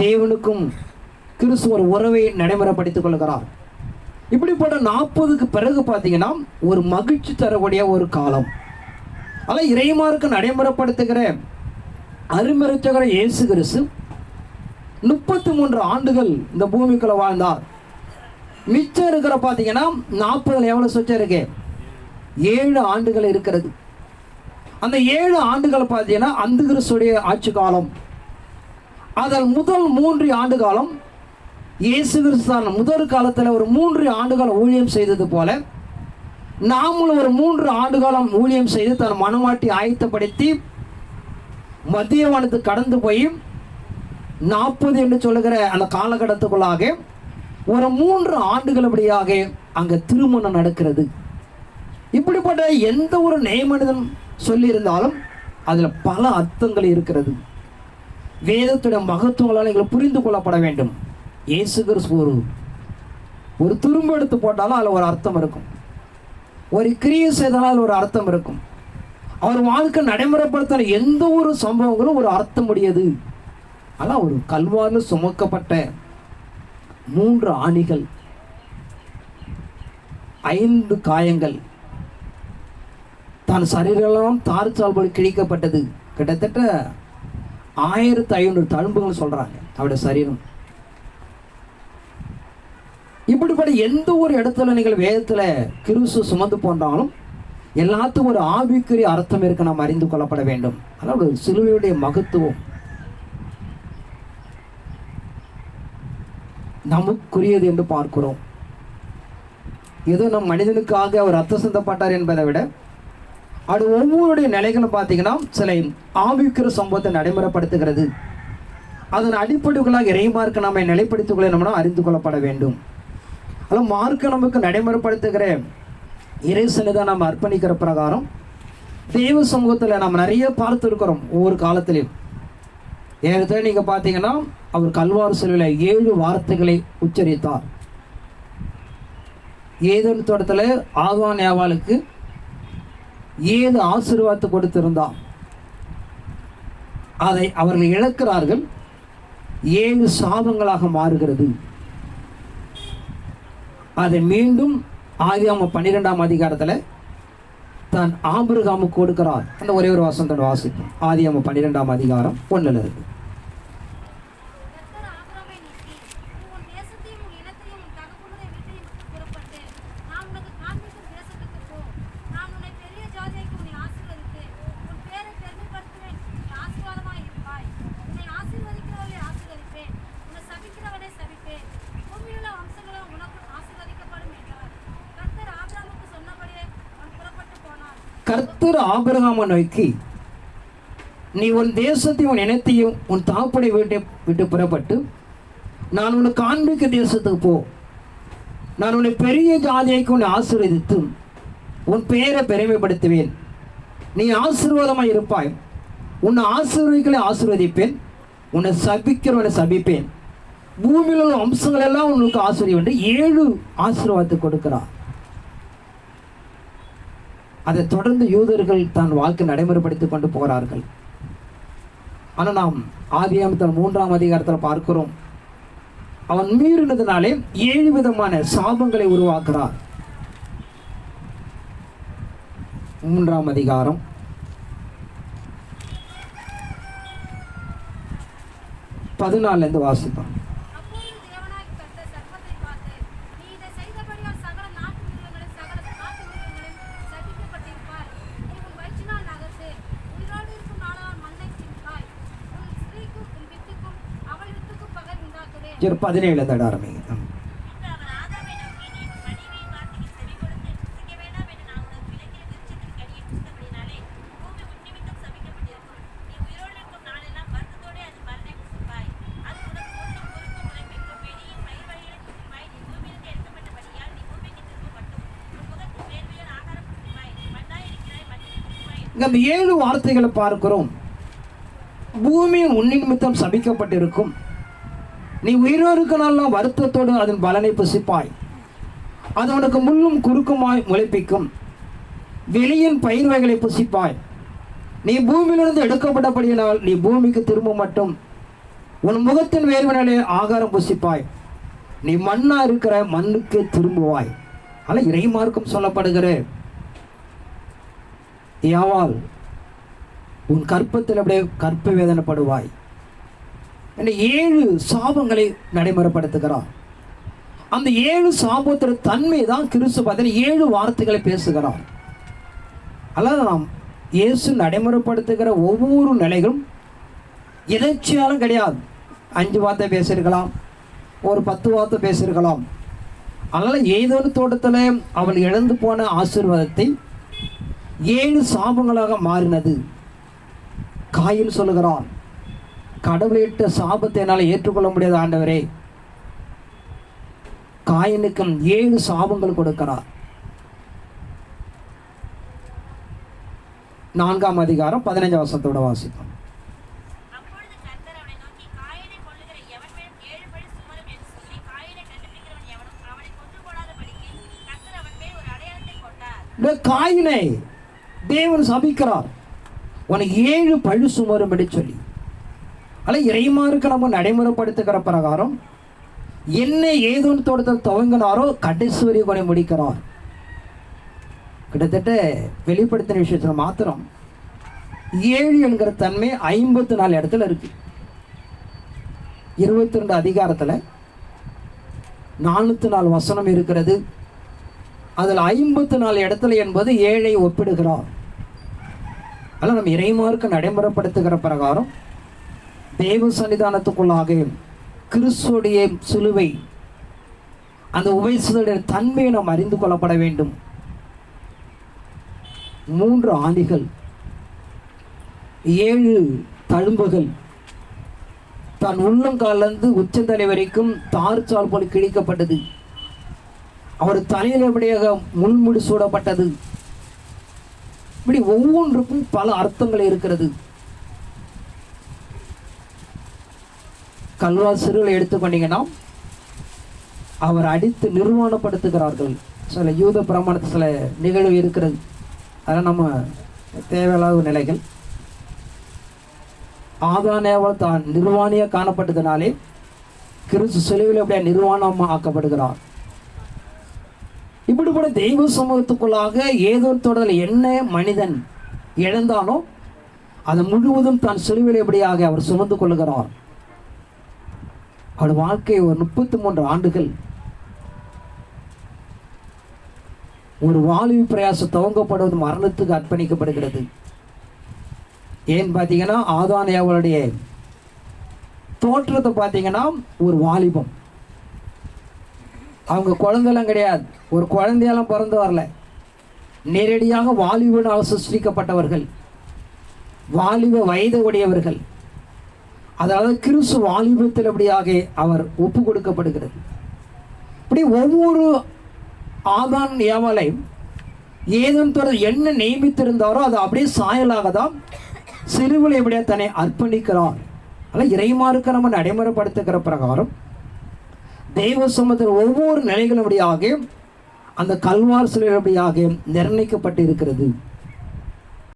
தேவனுக்கும் கிறிஸ்து ஒரு உறவை நடைமுறைப்படுத்திக் கொள்கிறார். இப்படிப்பட்ட 40க்கு பிறகு பார்த்தீங்கன்னா ஒரு மகிழ்ச்சி தரக்கூடிய ஒரு காலம். ஆனால் இறைமாருக்கு நடைமுறைப்படுத்துகிற அருமருத்துகிற இயேசு கிறிஸ்து 33 ஆண்டுகள் இந்த பூமிக்குள்ள வாழ்ந்தார். மிச்சம் இருக்கிற பார்த்தீங்கன்னா 40 எவ்வளோ சொச்சம் இருக்கு? 7 ஆண்டுகள் இருக்கிறது. அந்த 7 ஆண்டுகள் பார்த்தீங்கன்னா அந்த கிறிஸ்துடைய ஆட்சி காலம். அதில் முதல் 3 ஆண்டு காலம் இயேசு கிறிஸ்து முதல் காலத்தில் ஒரு 3 ஆண்டுகள் ஊழியம் செய்தது போல நாமளும் ஒரு 3 ஆண்டு காலம் ஊழியம் செய்து தன் மனமாட்டி ஆயத்தப்படுத்தி மத்தியவானத்துக்கு கடந்து போய் 40 என்று சொல்லுகிற அந்த காலகட்டத்துக்குள்ளாக ஒரு 3 ஆண்டுகள் அப்படியாக அங்கே திருமணம் நடக்கிறது. இப்படிப்பட்ட எந்த ஒரு நியமனிதன் சொல்லியிருந்தாலும் அதில் பல அர்த்தங்கள் இருக்கிறது. வேதத்துடைய மகத்துவங்களால் எங்களை புரிந்து கொள்ளப்பட வேண்டும். இயேசு கிறிஸ்து ஒரு துரும்பு எடுத்து போட்டாலும் அதில் ஒரு அர்த்தம் இருக்கும். ஒரு கிரியை செய்தாலும் அதில் ஒரு அர்த்தம் இருக்கும். அவர் வாழ்க்கை நடைமுறைப்படுத்த எந்த ஒரு சம்பவங்களும் ஒரு அர்த்தம் முடியாது. ஆனால் ஒரு கல்வாரில் சுமக்கப்பட்ட 3 ஆணிகள், 5 காயங்கள், தான் சரீரெல்லாம் தார்ச்சால் போல் கிழிக்கப்பட்டது. கிட்டத்தட்ட 1500 தழும்புகள் சொல்றாங்க அவருடைய சரீரம். இப்படிப்பட்ட எந்த ஒரு இடத்துல நீங்கள் வேதத்துல கிறிஸ்து சுமந்து போன்றாலும் எல்லாத்துக்கும் ஒரு ஆவிக்குரிய அர்த்தம் இருக்க நாம் அறிந்து கொள்ளப்பட வேண்டும். அதாவது சிலுவையுடைய மகத்துவம் நமக்குரியது என்று பார்க்கிறோம். ஏதோ நம் மனிதனுக்காக அவர் ரத்தம் சிந்தப்பட்டார் என்பதை விட அது ஒவ்வொருடைய நிலைகளும் பார்த்தீங்கன்னா சில ஆவிக்குரிய சம்பவத்தை நடைமுறைப்படுத்துகிறது. அதன் அடிப்படைகளாக இறைமார்க்க நம்மை நிலைப்படுத்திக் கொள்ள நம்மளும் அறிந்து கொள்ளப்பட வேண்டும். அதனால் மார்க்க நமக்கு நடைமுறைப்படுத்துகிற இறைசனை தான் நாம் அர்ப்பணிக்கிற பிரகாரம் தெய்வ சமூகத்தில் நாம் நிறைய பார்த்துருக்கிறோம். ஒவ்வொரு காலத்திலையும் ஏற்கனவே நீங்கள் பார்த்தீங்கன்னா அவர் கல்வாரி சிலுவையில் 7 வார்த்தைகளை உச்சரித்தார். ஏதேன் தோட்டத்தில் ஆகான் ஏவாளுக்கு 7 ஆசீர்வாதத்தை கொடுத்திருந்தார். அதை அவர்கள் இழக்கிறார்கள். 7 சாபங்களாக மாறுகிறது. அதை மீண்டும் ஆதியாகமம் 12ஆம் அதிகாரத்தில் தான் ஆபிரகாமுக்கு கொடுக்கிறார். அந்த ஒரே ஒரு வசனத்தோட வாசிப்போம். ஆதியாகமம் 12ஆம் அதிகாரம் 1 இருக்கு. கர்த்தர் ஆபிரகாமை நோக்கி, நீ உன் தேசத்தையும் உன் இனத்தையும் உன் தகப்பனை விட்டு புறப்பட்டு நான் உனக்கு காண்பிக்க தேசத்துக்கு போ. நான் உன்னை பெரிய ஜாதியாய்க்கு உன்னை ஆசீர்வதித்து உன் பெயரை பெருமைப்படுத்துவேன். நீ ஆசீர்வாதமாய் இருப்பாய். உன்னை ஆசீர்வதிகளை ஆசீர்வதிப்பேன், உன்னை சபிக்கிறவனை சபிப்பேன். பூமியில் உள்ள வம்சங்கள் எல்லாம் உனக்கு ஆசீர்வதிப்பேன் என்று 7 ஆசீர்வாதத்தை கொடுக்கிறார். அதை தொடர்ந்து யூதர்கள் தான் வாழ்க்கை நடைமுறைப்படுத்திக் கொண்டு போகிறார்கள். ஆனால் நாம் ஆதியாகமத்தில் 3ஆம் அதிகாரத்தில் பார்க்கிறோம், அவன் மீறினதுனாலே 7 விதமான சாபங்களை உருவாக்குறார். 3ஆம் அதிகாரம் 14 வாசிப்போம். சரி, 17 தட ஆரம்பிங்க. அந்த 7 வார்த்தைகளை பார்க்கிறோம். பூமி உன்னின் நிமித்தம் சபிக்கப்பட்டிருக்கும். நீ உயிரோருக்கு நாள் வருத்தத்தோடு அதன் பலனை புசிப்பாய். அது உனக்கு முள்ளும் குறுக்குமாய் முளைப்பிக்கும். வெளியின் பயிர் வகைகளை புசிப்பாய். நீ பூமியிலிருந்து எடுக்கப்பட்டபடியினால் நீ பூமிக்கு திரும்ப மட்டும் உன் முகத்தின் வேர்வினாலே ஆகாரம் புசிப்பாய். நீ மண்ணா இருக்கிற மண்ணுக்கு திரும்புவாய். அல்ல இறைமார்க்கம் சொல்லப்படுகிற யாவால் உன் கற்பத்தில் அப்படியே கற்ப வேதனைப்படுவாய் என்ற 7 சாபங்களை நடைமுறைப்படுத்துகிறார். அந்த 7 சாபத்தின் தன்மை தான் கிறிஸ்து பதில் 7 வார்த்தைகளை பேசுகிறார். அல்லது நாம் இயேசு நடைமுறைப்படுத்துகிற ஒவ்வொரு நிலைகளும் எதேச்சையாலும் கிடையாது. 5 வார்த்தை பேசியிருக்கலாம், ஒரு 10 வார்த்தை பேசியிருக்கலாம். அதனால் ஏதோ ஒரு தோட்டத்தில் அவள் இழந்து போன ஆசீர்வாதத்தை 7 சாபங்களாக மாறினது. காயின் சொல்லுகிறான், கடவுளிட்ட சாபத்தை என்னால் ஏற்றுக்கொள்ள முடியாத ஆண்டவரே. காயினுக்கும் 7 சாபங்கள் கொடுக்கிறார். 4ஆம் அதிகாரம் 15 வசனத்தோட வாசிப்போம். அப்பொழுது கர்த்தர் அவனை நோக்கி, காயீனை கொல்லுகிற எவன் மேலும் 7 பழி சுமரும் என்று சொல்லி, காயீனை கண்டுபிடிக்கிறவன் எவனும் அவனை கொன்று போடாதபடிக்கு கர்த்தர் அவன் மேல் ஒரு அடையாளத்தை போட்டார். இந்த காயினை தேவன் சபிக்கிறார், உனக்கு 7 பழி சுமரும் என்று சொல்லி. அல்ல இறைமாருக்கு நம்ம நடைமுறைப்படுத்துகிற பிரகாரம் என்ன ஏதோ தோட்டத்தில் துவங்கினாரோ கடைசி வரை கொண்டு முடிக்கிறார். கிட்டத்தட்ட வெளிப்படுத்தின விஷயத்தில் மாத்திரம் 7 என்கிற தன்மை 54 இடத்துல இருக்கு. 22 அதிகாரத்தில் 404 வசனம் இருக்கிறது. அதில் 54 இடத்துல என்பது 7ஐ ஒப்பிடுகிறார். அல்ல நம்ம இறைமார்க்கு நடைமுறைப்படுத்துகிற பிரகாரம் தேவ சன்னிதானத்துக்குள்ளாக கிறிஸ்துடைய சிலுவை அந்த உபதேசத்துடைய தன்மையை நாம் அறிந்து கொள்ளப்பட வேண்டும். 3 ஆணிகள், 7 தழும்புகள், தான் உள்ளங்காலிலிருந்து உச்சந்தலை வரைக்கும் தார்ச்சால் போல் கிழிக்கப்பட்டது. அவர் தலையில் எப்படியாக முள்முடி சூடப்பட்டது. இப்படி ஒவ்வொன்றுக்கும் பல அர்த்தங்கள் இருக்கிறது. கல்வார் சிறுகளை எடுத்துக்கொண்டீங்கன்னா அவர் அடித்து நிர்வாணப்படுத்துகிறார்கள். சில யூத பிரமாணத்தில் சில நிகழ்வு இருக்கிறது. அதெல்லாம் நம்ம தேவையில்லாத நிலைகள். ஆதானேவால் தான் நிர்வாணியாக காணப்பட்டதுனாலே கிறிஸ்து சிலுவையில் அப்படியே நிர்வாணமாக ஆக்கப்படுகிறார். இப்படிப்பட தெய்வ சமூகத்துக்குள்ளாக ஏதோ தொடரில் என்ன மனிதன் இழந்தானோ அதை முழுவதும் தான் சிலுவையில் எப்படியாக அவர் சுமந்து கொள்ளுகிறார். அவர் வாழ்க்கை ஒரு 33 ஆண்டுகள் ஒரு வாலிப பிரயாசம் துவங்கப்படுவது மரணத்துக்கு அர்ப்பணிக்கப்படுகிறது. ஏன் பார்த்தீங்கன்னா ஆதாம் ஏவாளுடைய தோற்றத்தை பார்த்தீங்கன்னா ஒரு வாலிபம். அவங்க குழந்தைலாம் கிடையாது, ஒரு குழந்தையெல்லாம் பிறந்து வரல. நேரடியாக வாலிபனால் சிருஷ்டிக்கப்பட்டவர்கள், வாலிப வயது உடையவர்கள். அதாவது கிறிஸ்து வாலிபத்தில் அப்படியாக அவர் ஒப்பு கொடுக்கப்படுகிறது. இப்படி ஒவ்வொரு ஆதாம் ஏவாளை ஏதேனும் தொடர் என்ன நியமித்திருந்தாரோ அது அப்படியே சாயலாக தான் சிலுவையில் எப்படியா தன்னை அர்ப்பணிக்கிறார். அதனால் இறைமாருக்கு நம்ம நடைமுறைப்படுத்துகிற பிரகாரம் தெய்வ சமூகத்தில் ஒவ்வொரு நிலைகளும் அப்படியாக அந்த கல்வார் சிலுவையில் அப்படியாக நிர்ணயிக்கப்பட்டு இருக்கிறது.